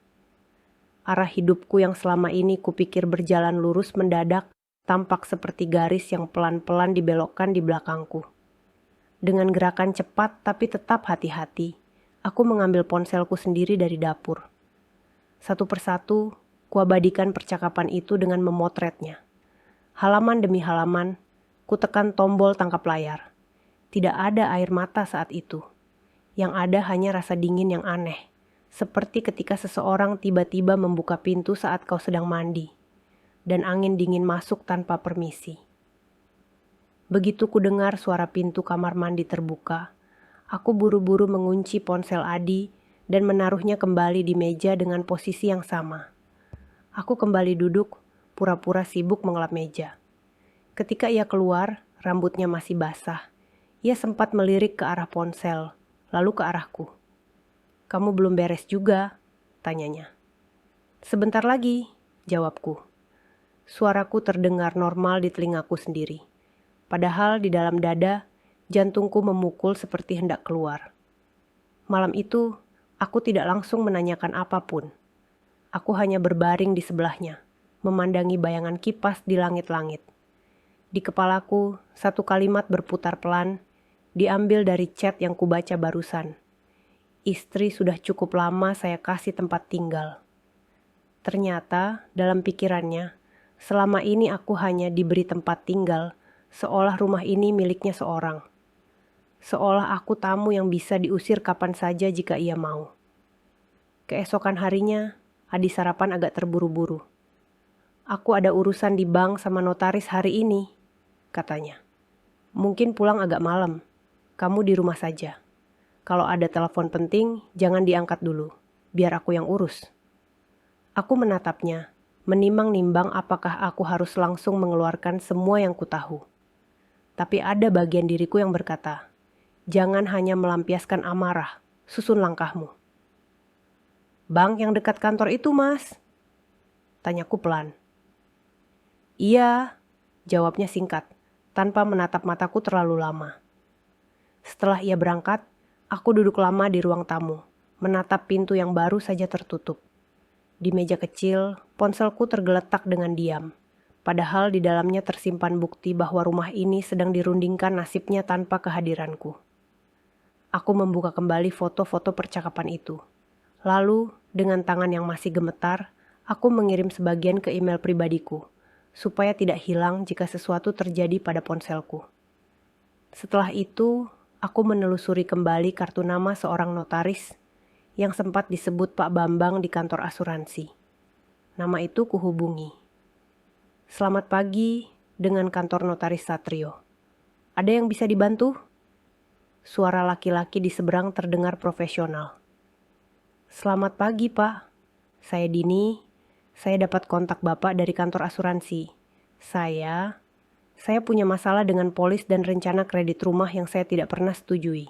[SPEAKER 1] Arah hidupku yang selama ini kupikir berjalan lurus mendadak tampak seperti garis yang pelan-pelan dibelokkan di belakangku. Dengan gerakan cepat tapi tetap hati-hati, aku mengambil ponselku sendiri dari dapur. Satu persatu, kuabadikan percakapan itu dengan memotretnya. Halaman demi halaman, kutekan tombol tangkap layar. Tidak ada air mata saat itu. Yang ada hanya rasa dingin yang aneh, seperti ketika seseorang tiba-tiba membuka pintu saat kau sedang mandi, dan angin dingin masuk tanpa permisi. Begitu ku dengar suara pintu kamar mandi terbuka, aku buru-buru mengunci ponsel Adi dan menaruhnya kembali di meja dengan posisi yang sama. Aku kembali duduk, pura-pura sibuk mengelap meja. Ketika ia keluar, rambutnya masih basah. Ia sempat melirik ke arah ponsel, lalu ke arahku. "Kamu belum beres juga?" tanyanya. "Sebentar lagi," jawabku. Suaraku terdengar normal di telingaku sendiri. Padahal di dalam dada, jantungku memukul seperti hendak keluar. Malam itu, aku tidak langsung menanyakan apapun. Aku hanya berbaring di sebelahnya, memandangi bayangan kipas di langit-langit. Di kepalaku, satu kalimat berputar pelan, diambil dari chat yang kubaca barusan. "Istri sudah cukup lama saya kasih tempat tinggal." Ternyata, dalam pikirannya, selama ini aku hanya diberi tempat tinggal, seolah rumah ini miliknya seorang. Seolah aku tamu yang bisa diusir kapan saja jika ia mau. Keesokan harinya, Adi sarapan agak terburu-buru. "Aku ada urusan di bank sama notaris hari ini," katanya. "Mungkin pulang agak malam. Kamu di rumah saja. Kalau ada telepon penting, jangan diangkat dulu. Biar aku yang urus." Aku menatapnya, menimang-nimbang apakah aku harus langsung mengeluarkan semua yang kutahu. Tapi ada bagian diriku yang berkata, jangan hanya melampiaskan amarah, susun langkahmu. Bank yang dekat kantor itu, Mas? Tanyaku pelan. Iya, jawabnya singkat, tanpa menatap mataku terlalu lama. Setelah ia berangkat, aku duduk lama di ruang tamu, menatap pintu yang baru saja tertutup. Di meja kecil, ponselku tergeletak dengan diam. Padahal di dalamnya tersimpan bukti bahwa rumah ini sedang dirundingkan nasibnya tanpa kehadiranku. Aku membuka kembali foto-foto percakapan itu. Lalu, dengan tangan yang masih gemetar, aku mengirim sebagian ke email pribadiku, supaya tidak hilang jika sesuatu terjadi pada ponselku. Setelah itu, aku menelusuri kembali kartu nama seorang notaris yang sempat disebut Pak Bambang di kantor asuransi. Nama itu kuhubungi. Selamat pagi, dengan kantor notaris Satrio. Ada yang bisa dibantu? Suara laki-laki di seberang terdengar profesional. Selamat pagi, Pak. Saya Dini. Saya dapat kontak Bapak dari kantor asuransi. Saya punya masalah dengan polis dan rencana kredit rumah yang saya tidak pernah setujui.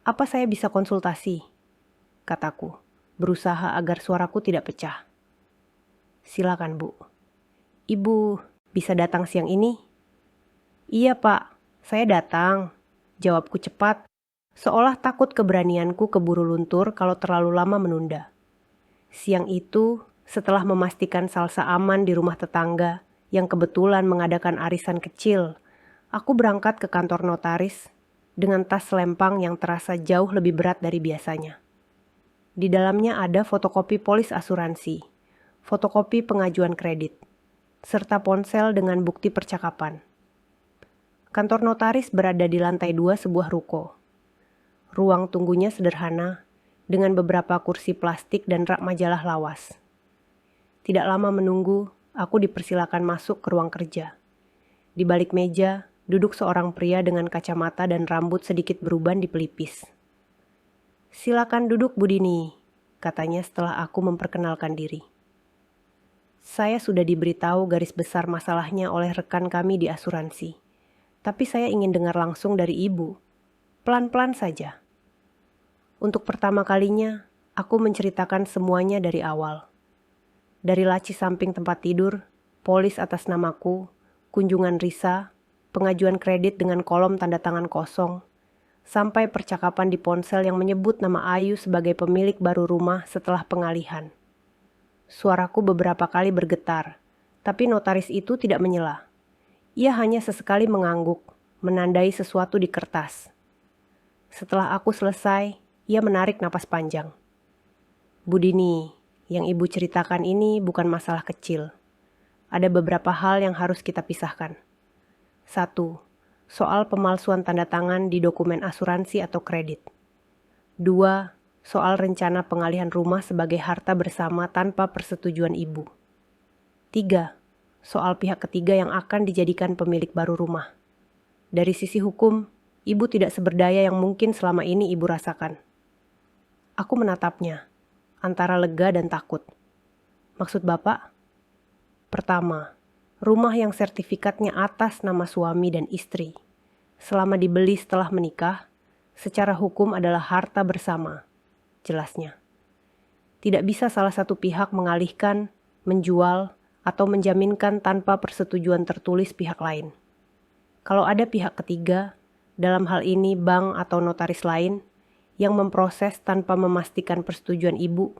[SPEAKER 1] Apa saya bisa konsultasi? Kataku, berusaha agar suaraku tidak pecah. Silakan, Bu. Ibu bisa datang siang ini? Iya, Pak. Saya datang. Jawabku cepat, seolah takut keberanianku keburu luntur kalau terlalu lama menunda. Siang itu, setelah memastikan Salsa aman di rumah tetangga yang kebetulan mengadakan arisan kecil, aku berangkat ke kantor notaris dengan tas selempang yang terasa jauh lebih berat dari biasanya. Di dalamnya ada fotokopi polis asuransi, fotokopi pengajuan kredit, serta ponsel dengan bukti percakapan. Kantor notaris berada di lantai 2 sebuah ruko. Ruang tunggunya sederhana, dengan beberapa kursi plastik dan rak majalah lawas. Tidak lama menunggu, aku dipersilakan masuk ke ruang kerja. Di balik meja, duduk seorang pria dengan kacamata dan rambut sedikit beruban di pelipis. Silakan duduk, Bu Dini, katanya setelah aku memperkenalkan diri. Saya sudah diberitahu garis besar masalahnya oleh rekan kami di asuransi. Tapi saya ingin dengar langsung dari Ibu. Pelan-pelan saja. Untuk pertama kalinya, aku menceritakan semuanya dari awal. Dari laci samping tempat tidur, polis atas namaku, kunjungan Risa, pengajuan kredit dengan kolom tanda tangan kosong, sampai percakapan di ponsel yang menyebut nama Ayu sebagai pemilik baru rumah setelah pengalihan. Suaraku beberapa kali bergetar, tapi notaris itu tidak menyela. Ia hanya sesekali mengangguk, menandai sesuatu di kertas. Setelah aku selesai, ia menarik napas panjang. Bu Dini, yang Ibu ceritakan ini bukan masalah kecil. Ada beberapa hal yang harus kita pisahkan. 1. Soal pemalsuan tanda tangan di dokumen asuransi atau kredit. 2. Soal rencana pengalihan rumah sebagai harta bersama tanpa persetujuan Ibu. 3. Soal pihak ketiga yang akan dijadikan pemilik baru rumah. Dari sisi hukum, Ibu tidak seberdaya yang mungkin selama ini Ibu rasakan. Aku menatapnya, antara lega dan takut. Maksud Bapak? Pertama, rumah yang sertifikatnya atas nama suami dan istri, selama dibeli setelah menikah, secara hukum adalah harta bersama. Jelasnya. Tidak bisa salah satu pihak mengalihkan, menjual, atau menjaminkan tanpa persetujuan tertulis pihak lain. Kalau ada pihak ketiga, dalam hal ini bank atau notaris lain, yang memproses tanpa memastikan persetujuan Ibu,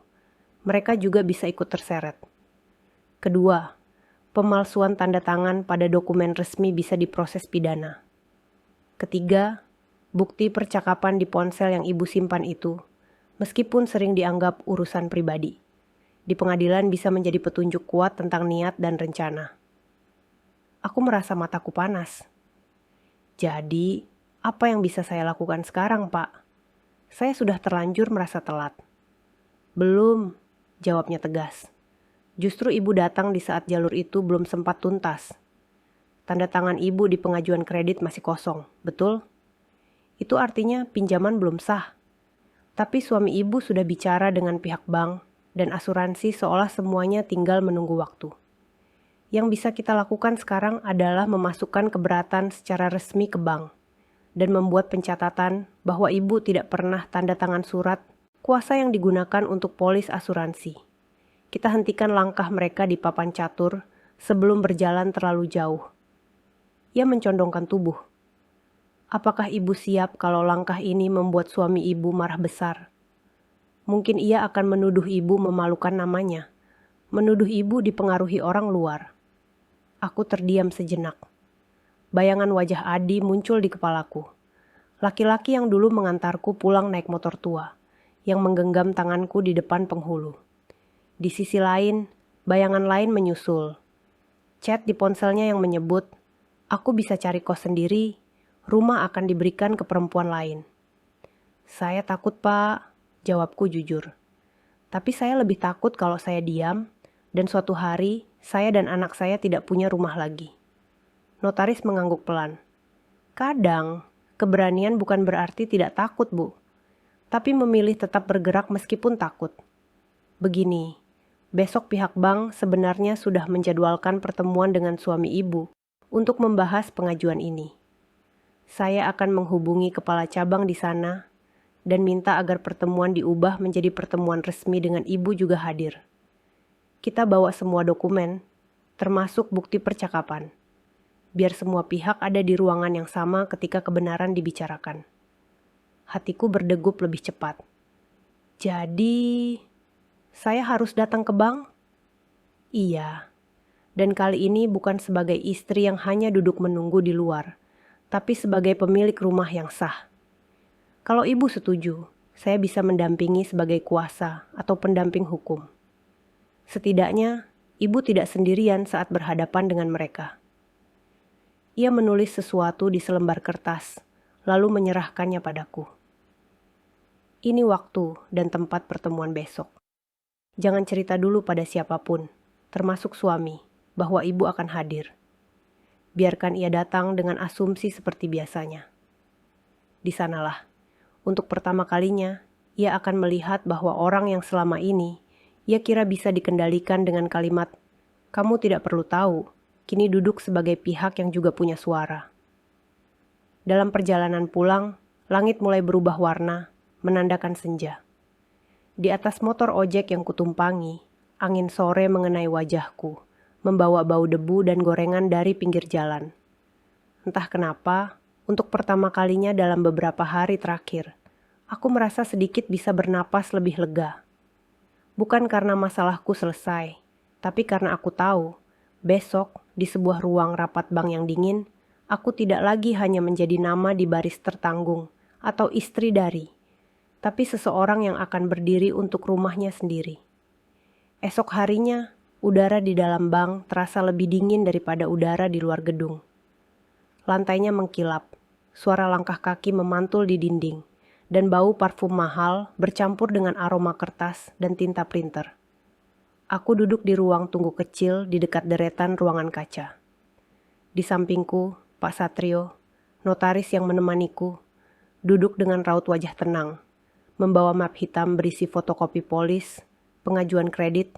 [SPEAKER 1] mereka juga bisa ikut terseret. Kedua, pemalsuan tanda tangan pada dokumen resmi bisa diproses pidana. Ketiga, bukti percakapan di ponsel yang Ibu simpan itu, meskipun sering dianggap urusan pribadi, di pengadilan bisa menjadi petunjuk kuat tentang niat dan rencana. Aku merasa mataku panas. Jadi, apa yang bisa saya lakukan sekarang, Pak? Saya sudah terlanjur merasa telat. Belum, jawabnya tegas. Justru Ibu datang di saat jalur itu belum sempat tuntas. Tanda tangan Ibu di pengajuan kredit masih kosong, betul? Itu artinya pinjaman belum sah. Tapi suami Ibu sudah bicara dengan pihak bank dan asuransi seolah semuanya tinggal menunggu waktu. Yang bisa kita lakukan sekarang adalah memasukkan keberatan secara resmi ke bank dan membuat pencatatan bahwa ibu tidak pernah tanda tangan surat kuasa yang digunakan untuk polis asuransi. Kita hentikan langkah mereka di papan catur sebelum berjalan terlalu jauh. Ia mencondongkan tubuh. Apakah ibu siap kalau langkah ini membuat suami ibu marah besar? Mungkin ia akan menuduh ibu memalukan namanya, menuduh ibu dipengaruhi orang luar. Aku terdiam sejenak. Bayangan wajah Adi muncul di kepalaku. Laki-laki yang dulu mengantarku pulang naik motor tua, yang menggenggam tanganku di depan penghulu. Di sisi lain, bayangan lain menyusul. Chat di ponselnya yang menyebut, aku bisa cari kos sendiri, rumah akan diberikan ke perempuan lain. Saya takut, Pak, jawabku jujur. Tapi saya lebih takut kalau saya diam, dan suatu hari saya dan anak saya tidak punya rumah lagi. Notaris mengangguk pelan. Kadang, keberanian bukan berarti tidak takut, Bu. Tapi memilih tetap bergerak meskipun takut. Begini, besok pihak bank sebenarnya sudah menjadwalkan pertemuan dengan suami ibu untuk membahas pengajuan ini. Saya akan menghubungi kepala cabang di sana dan minta agar pertemuan diubah menjadi pertemuan resmi dengan ibu juga hadir. Kita bawa semua dokumen, termasuk bukti percakapan, biar semua pihak ada di ruangan yang sama ketika kebenaran dibicarakan. Hatiku berdegup lebih cepat. Jadi, saya harus datang ke bank? Iya, dan kali ini bukan sebagai istri yang hanya duduk menunggu di luar, tapi sebagai pemilik rumah yang sah. Kalau ibu setuju, saya bisa mendampingi sebagai kuasa atau pendamping hukum. Setidaknya, ibu tidak sendirian saat berhadapan dengan mereka. Ia menulis sesuatu di selembar kertas, lalu menyerahkannya padaku. Ini waktu dan tempat pertemuan besok. Jangan cerita dulu pada siapapun, termasuk suami, bahwa ibu akan hadir. Biarkan ia datang dengan asumsi seperti biasanya. Di sanalah, untuk pertama kalinya, ia akan melihat bahwa orang yang selama ini ia kira bisa dikendalikan dengan kalimat, "Kamu tidak perlu tahu," kini duduk sebagai pihak yang juga punya suara. Dalam perjalanan pulang, langit mulai berubah warna, menandakan senja. Di atas motor ojek yang kutumpangi, angin sore mengenai wajahku, membawa bau debu dan gorengan dari pinggir jalan. Entah kenapa, untuk pertama kalinya dalam beberapa hari terakhir, aku merasa sedikit bisa bernapas lebih lega. Bukan karena masalahku selesai, tapi karena aku tahu, besok di sebuah ruang rapat bank yang dingin, aku tidak lagi hanya menjadi nama di baris tertanggung atau istri dari, tapi seseorang yang akan berdiri untuk rumahnya sendiri. Esok harinya, udara di dalam bank terasa lebih dingin daripada udara di luar gedung. Lantainya mengkilap, suara langkah kaki memantul di dinding, dan bau parfum mahal bercampur dengan aroma kertas dan tinta printer. Aku duduk di ruang tunggu kecil di dekat deretan ruangan kaca. Di sampingku, Pak Satrio, notaris yang menemaniku, duduk dengan raut wajah tenang, membawa map hitam berisi fotokopi polis, pengajuan kredit,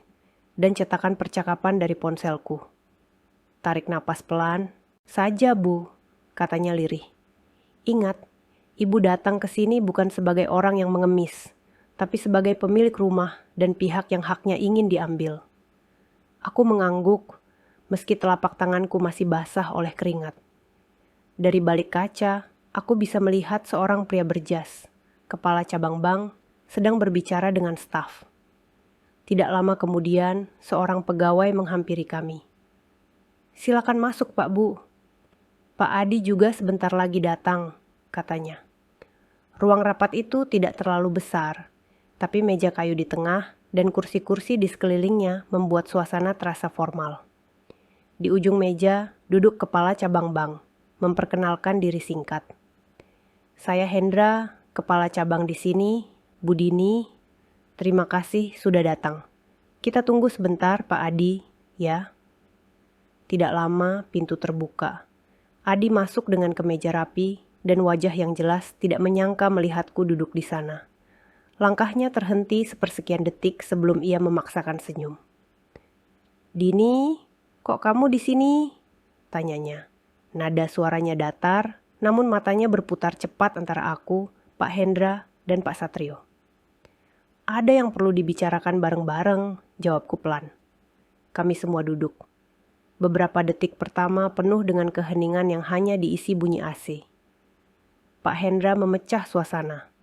[SPEAKER 1] dan cetakan percakapan dari ponselku. Tarik napas pelan. Saja, Bu, katanya lirih. Ingat, ibu datang ke sini bukan sebagai orang yang mengemis, tapi sebagai pemilik rumah dan pihak yang haknya ingin diambil. Aku mengangguk, meski telapak tanganku masih basah oleh keringat. Dari balik kaca, aku bisa melihat seorang pria berjas, kepala cabang bank, sedang berbicara dengan staf. Tidak lama kemudian, seorang pegawai menghampiri kami. Silakan masuk, Pak Bu. Pak Adi juga sebentar lagi datang, katanya. Ruang rapat itu tidak terlalu besar, tapi meja kayu di tengah dan kursi-kursi di sekelilingnya membuat suasana terasa formal. Di ujung meja duduk kepala cabang bank, memperkenalkan diri singkat. Saya Hendra, kepala cabang di sini, Bu Dini. Terima kasih sudah datang. Kita tunggu sebentar, Pak Adi, ya. Tidak lama pintu terbuka. Adi masuk dengan kemeja rapi dan wajah yang jelas tidak menyangka melihatku duduk di sana. Langkahnya terhenti sepersekian detik sebelum ia memaksakan senyum. "Dini, kok kamu di sini?" tanyanya. Nada suaranya datar, namun matanya berputar cepat antara aku, Pak Hendra, dan Pak Satrio. "Ada yang perlu dibicarakan bareng-bareng," jawabku pelan. Kami semua duduk. Beberapa detik pertama penuh dengan keheningan yang hanya diisi bunyi AC. Pak Hendra memecah suasana.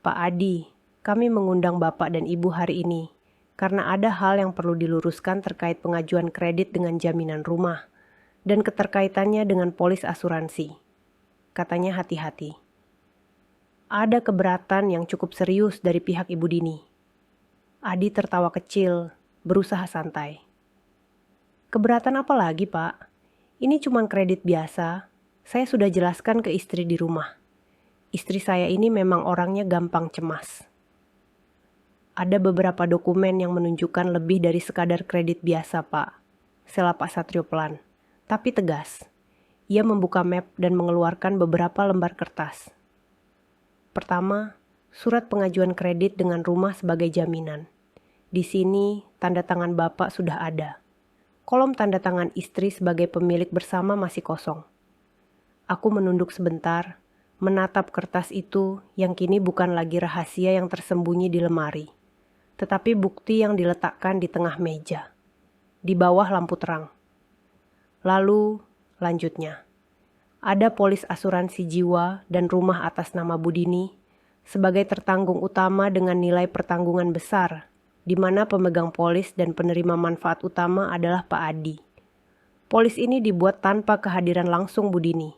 [SPEAKER 1] "Pak Adi, kami mengundang Bapak dan Ibu hari ini karena ada hal yang perlu diluruskan terkait pengajuan kredit dengan jaminan rumah dan keterkaitannya dengan polis asuransi," katanya hati-hati. "Ada keberatan yang cukup serius dari pihak Ibu Dini." Adi tertawa kecil, berusaha santai. "Keberatan apa lagi, Pak? Ini cuma kredit biasa. Saya sudah jelaskan ke istri di rumah. Istri saya ini memang orangnya gampang cemas. Ada beberapa dokumen yang menunjukkan lebih dari sekadar kredit biasa, Pak," sela Pak Satrio pelan, tapi tegas. Ia membuka map dan mengeluarkan beberapa lembar kertas. Pertama, surat pengajuan kredit dengan rumah sebagai jaminan. Di sini, tanda tangan Bapak sudah ada. Kolom tanda tangan istri sebagai pemilik bersama masih kosong. Aku menunduk sebentar, menatap kertas itu yang kini bukan lagi rahasia yang tersembunyi di lemari, tetapi bukti yang diletakkan di tengah meja, di bawah lampu terang. Lalu, lanjutnya, ada polis asuransi jiwa dan rumah atas nama Bu Dini sebagai tertanggung utama dengan nilai pertanggungan besar, di mana pemegang polis dan penerima manfaat utama adalah Pak Adi. Polis ini dibuat tanpa kehadiran langsung Bu Dini,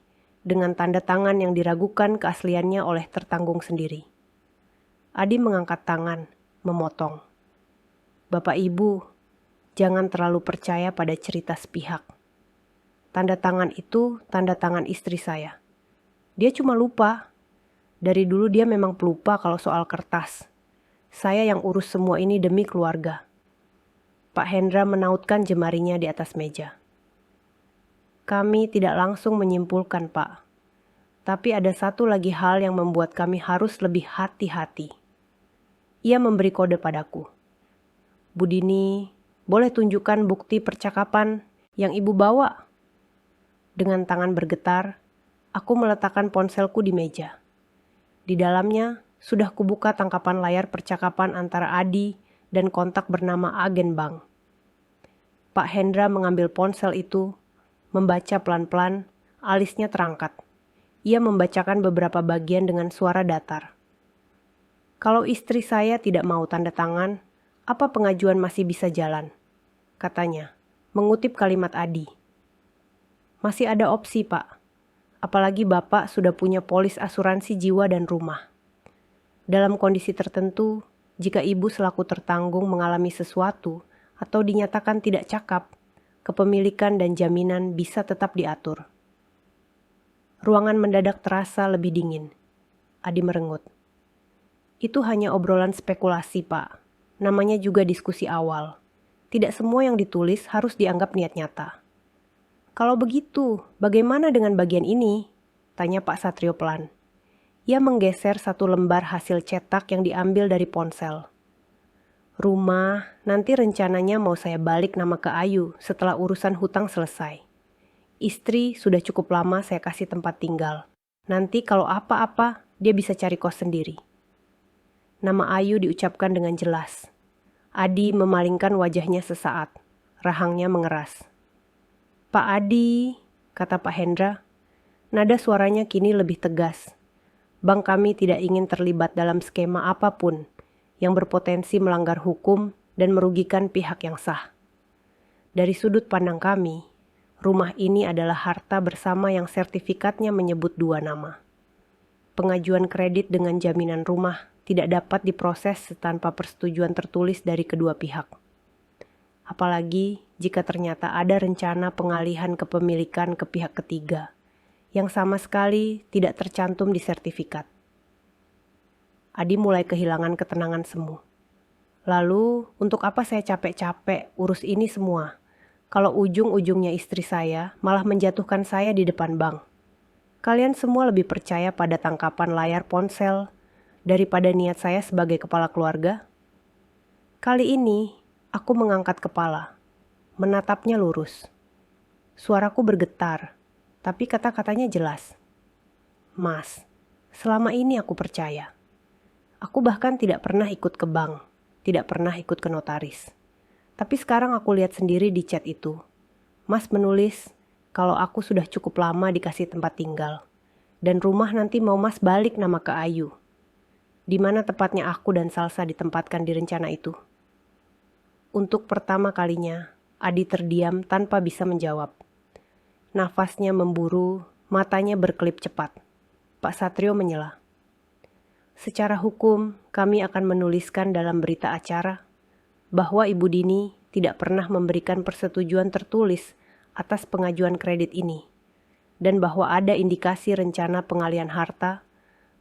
[SPEAKER 1] dengan tanda tangan yang diragukan keasliannya oleh tertanggung sendiri. Adi mengangkat tangan, memotong. "Bapak Ibu, jangan terlalu percaya pada cerita sepihak. Tanda tangan itu tanda tangan istri saya. Dia cuma lupa. Dari dulu dia memang pelupa kalau soal kertas. Saya yang urus semua ini demi keluarga." Pak Hendra menautkan jemarinya di atas meja. "Kami tidak langsung menyimpulkan, Pak. Tapi ada satu lagi hal yang membuat kami harus lebih hati-hati." Ia memberi kode padaku. "Bu Dini, boleh tunjukkan bukti percakapan yang Ibu bawa?" Dengan tangan bergetar, aku meletakkan ponselku di meja. Di dalamnya sudah kubuka tangkapan layar percakapan antara Adi dan kontak bernama agen bank. Pak Hendra mengambil ponsel itu, membaca pelan-pelan, alisnya terangkat. Ia membacakan beberapa bagian dengan suara datar. "Kalau istri saya tidak mau tanda tangan, apa pengajuan masih bisa jalan?" katanya, mengutip kalimat Adi. "Masih ada opsi, Pak. Apalagi Bapak sudah punya polis asuransi jiwa dan rumah. Dalam kondisi tertentu, jika Ibu selaku tertanggung mengalami sesuatu atau dinyatakan tidak cakap, kepemilikan dan jaminan bisa tetap diatur." Ruangan mendadak terasa lebih dingin. Adi merengut. "Itu hanya obrolan spekulasi, Pak. Namanya juga diskusi awal. Tidak semua yang ditulis harus dianggap niat nyata." "Kalau begitu, bagaimana dengan bagian ini?" tanya Pak Satrio pelan. Ia menggeser satu lembar hasil cetak yang diambil dari ponsel. "Rumah, nanti rencananya mau saya balik nama ke Ayu setelah urusan hutang selesai. Istri sudah cukup lama saya kasih tempat tinggal. Nanti kalau apa-apa, dia bisa cari kos sendiri." Nama Ayu diucapkan dengan jelas. Adi memalingkan wajahnya sesaat. Rahangnya mengeras. "Pak Adi," kata Pak Hendra. Nada suaranya kini lebih tegas. "Bank kami tidak ingin terlibat dalam skema apapun yang berpotensi melanggar hukum dan merugikan pihak yang sah. Dari sudut pandang kami, rumah ini adalah harta bersama yang sertifikatnya menyebut dua nama. Pengajuan kredit dengan jaminan rumah tidak dapat diproses tanpa persetujuan tertulis dari kedua pihak. Apalagi jika ternyata ada rencana pengalihan kepemilikan ke pihak ketiga yang sama sekali tidak tercantum di sertifikat." Adi mulai kehilangan ketenangan semu. "Lalu, untuk apa saya capek-capek urus ini semua, kalau ujung-ujungnya istri saya malah menjatuhkan saya di depan bank? Kalian semua lebih percaya pada tangkapan layar ponsel daripada niat saya sebagai kepala keluarga? Kali ini, aku mengangkat kepala, menatapnya lurus. Suaraku bergetar, tapi kata-katanya jelas. Mas, selama ini aku percaya. Aku bahkan tidak pernah ikut ke bank, tidak pernah ikut ke notaris. Tapi sekarang aku lihat sendiri di chat itu. Mas menulis kalau aku sudah cukup lama dikasih tempat tinggal. Dan rumah nanti mau Mas balik nama ke Ayu. Di mana tepatnya aku dan Salsa ditempatkan di rencana itu? Untuk pertama kalinya, Adi terdiam tanpa bisa menjawab. Nafasnya memburu, matanya berkelip cepat. Pak Satrio menyela. Secara hukum, kami akan menuliskan dalam berita acara bahwa Ibu Dini tidak pernah memberikan persetujuan tertulis atas pengajuan kredit ini, dan bahwa ada indikasi rencana pengalihan harta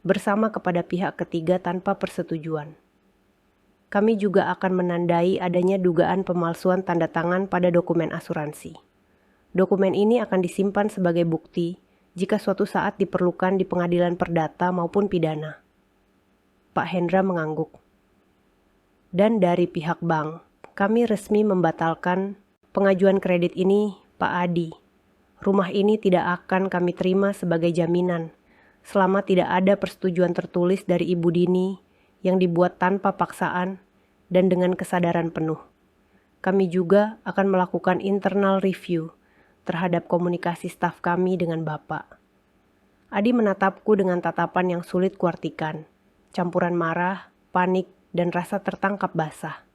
[SPEAKER 1] bersama kepada pihak ketiga tanpa persetujuan. Kami juga akan menandai adanya dugaan pemalsuan tanda tangan pada dokumen asuransi. Dokumen ini akan disimpan sebagai bukti jika suatu saat diperlukan di pengadilan perdata maupun pidana. Pak Hendra mengangguk. Dan dari pihak bank, kami resmi membatalkan pengajuan kredit ini, Pak Adi. Rumah ini tidak akan kami terima sebagai jaminan selama tidak ada persetujuan tertulis dari Ibu Dini yang dibuat tanpa paksaan dan dengan kesadaran penuh. Kami juga akan melakukan internal review terhadap komunikasi staf kami dengan Bapak. Adi menatapku dengan tatapan yang sulit kuartikan, campuran marah, panik, dan rasa tertangkap basah.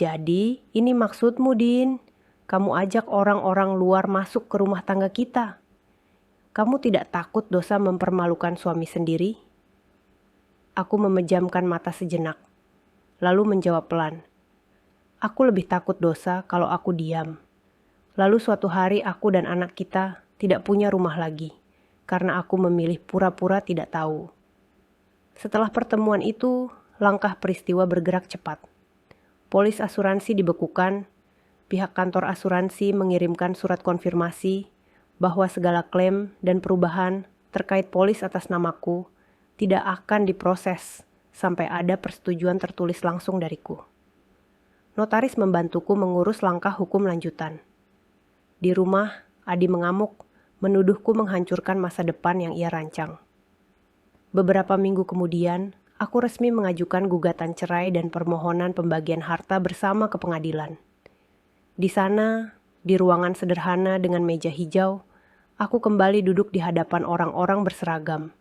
[SPEAKER 1] Jadi, ini maksudmu, Din? Kamu ajak orang-orang luar masuk ke rumah tangga kita? Kamu tidak takut dosa mempermalukan suami sendiri? Aku memejamkan mata sejenak, lalu menjawab pelan. Aku lebih takut dosa kalau aku diam. Lalu suatu hari aku dan anak kita tidak punya rumah lagi, karena aku memilih pura-pura tidak tahu. Setelah pertemuan itu, langkah peristiwa bergerak cepat. Polis asuransi dibekukan, pihak kantor asuransi mengirimkan surat konfirmasi bahwa segala klaim dan perubahan terkait polis atas namaku tidak akan diproses sampai ada persetujuan tertulis langsung dariku. Notaris membantuku mengurus langkah hukum lanjutan. Di rumah, Adi mengamuk, menuduhku menghancurkan masa depan yang ia rancang. Beberapa minggu kemudian, aku resmi mengajukan gugatan cerai dan permohonan pembagian harta bersama ke pengadilan. Di sana, di ruangan sederhana dengan meja hijau, aku kembali duduk di hadapan orang-orang berseragam.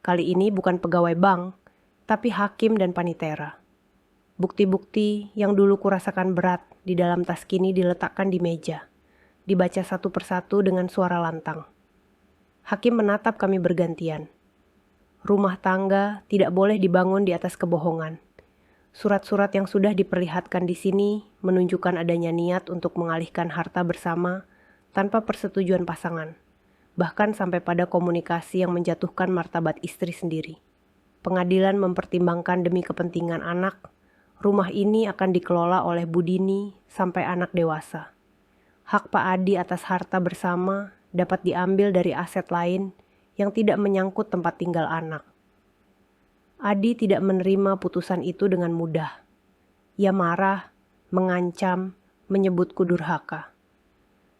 [SPEAKER 1] Kali ini bukan pegawai bank, tapi hakim dan panitera. Bukti-bukti yang dulu kurasakan berat di dalam tas kini diletakkan di meja, dibaca satu persatu dengan suara lantang. Hakim menatap kami bergantian. Rumah tangga tidak boleh dibangun di atas kebohongan. Surat-surat yang sudah diperlihatkan di sini menunjukkan adanya niat untuk mengalihkan harta bersama tanpa persetujuan pasangan, bahkan sampai pada komunikasi yang menjatuhkan martabat istri sendiri. Pengadilan mempertimbangkan demi kepentingan anak, rumah ini akan dikelola oleh Bu Dini sampai anak dewasa. Hak Pak Adi atas harta bersama dapat diambil dari aset lain yang tidak menyangkut tempat tinggal anak. Adi tidak menerima putusan itu dengan mudah. Ia marah, mengancam, menyebutku durhaka.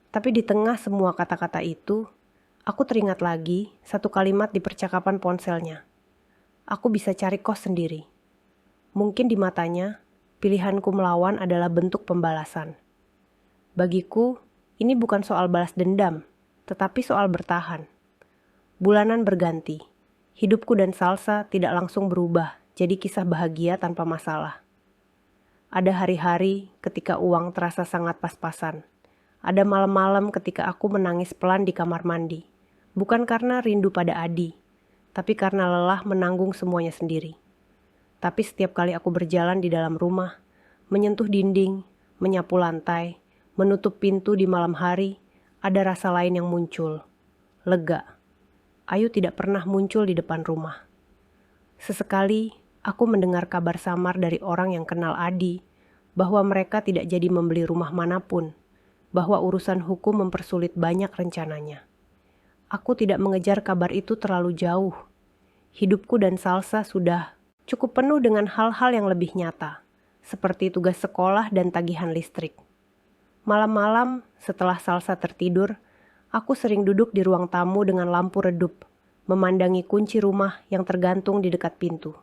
[SPEAKER 1] Tapi di tengah semua kata-kata itu, aku teringat lagi satu kalimat di percakapan ponselnya. Aku bisa cari kos sendiri. Mungkin di matanya, pilihanku melawan adalah bentuk pembalasan. Bagiku, ini bukan soal balas dendam, tetapi soal bertahan. Bulanan berganti. Hidupku dan Salsa tidak langsung berubah jadi kisah bahagia tanpa masalah. Ada hari-hari ketika uang terasa sangat pas-pasan. Ada malam-malam ketika aku menangis pelan di kamar mandi. Bukan karena rindu pada Adi, tapi karena lelah menanggung semuanya sendiri. Tapi setiap kali aku berjalan di dalam rumah, menyentuh dinding, menyapu lantai, menutup pintu di malam hari, ada rasa lain yang muncul. Lega. Ayu tidak pernah muncul di depan rumah. Sesekali, aku mendengar kabar samar dari orang yang kenal Adi, bahwa mereka tidak jadi membeli rumah manapun, bahwa urusan hukum mempersulit banyak rencananya. Aku tidak mengejar kabar itu terlalu jauh. Hidupku dan Salsa sudah cukup penuh dengan hal-hal yang lebih nyata, seperti tugas sekolah dan tagihan listrik. Malam-malam, setelah Salsa tertidur, aku sering duduk di ruang tamu dengan lampu redup, memandangi kunci rumah yang tergantung di dekat pintu.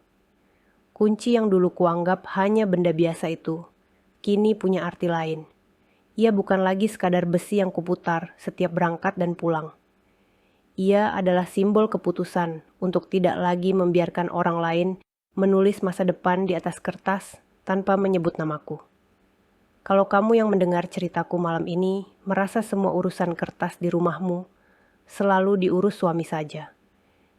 [SPEAKER 1] Kunci yang dulu kuanggap hanya benda biasa itu, kini punya arti lain. Ia bukan lagi sekadar besi yang kuputar setiap berangkat dan pulang. Ia adalah simbol keputusan untuk tidak lagi membiarkan orang lain menulis masa depan di atas kertas tanpa menyebut namaku. Kalau kamu yang mendengar ceritaku malam ini merasa semua urusan kertas di rumahmu selalu diurus suami saja,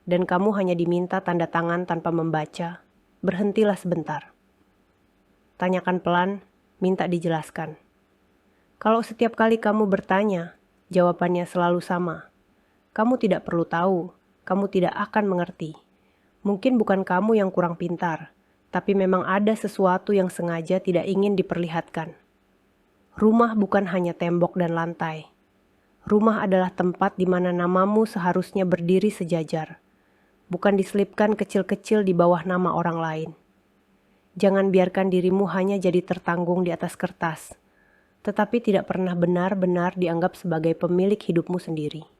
[SPEAKER 1] dan kamu hanya diminta tanda tangan tanpa membaca, berhentilah sebentar. Tanyakan pelan, minta dijelaskan. Kalau setiap kali kamu bertanya, jawabannya selalu sama. Kamu tidak perlu tahu, kamu tidak akan mengerti. Mungkin bukan kamu yang kurang pintar, tapi memang ada sesuatu yang sengaja tidak ingin diperlihatkan. Rumah bukan hanya tembok dan lantai. Rumah adalah tempat di mana namamu seharusnya berdiri sejajar, bukan diselipkan kecil-kecil di bawah nama orang lain. Jangan biarkan dirimu hanya jadi tertanggung di atas kertas, tetapi tidak pernah benar-benar dianggap sebagai pemilik hidupmu sendiri.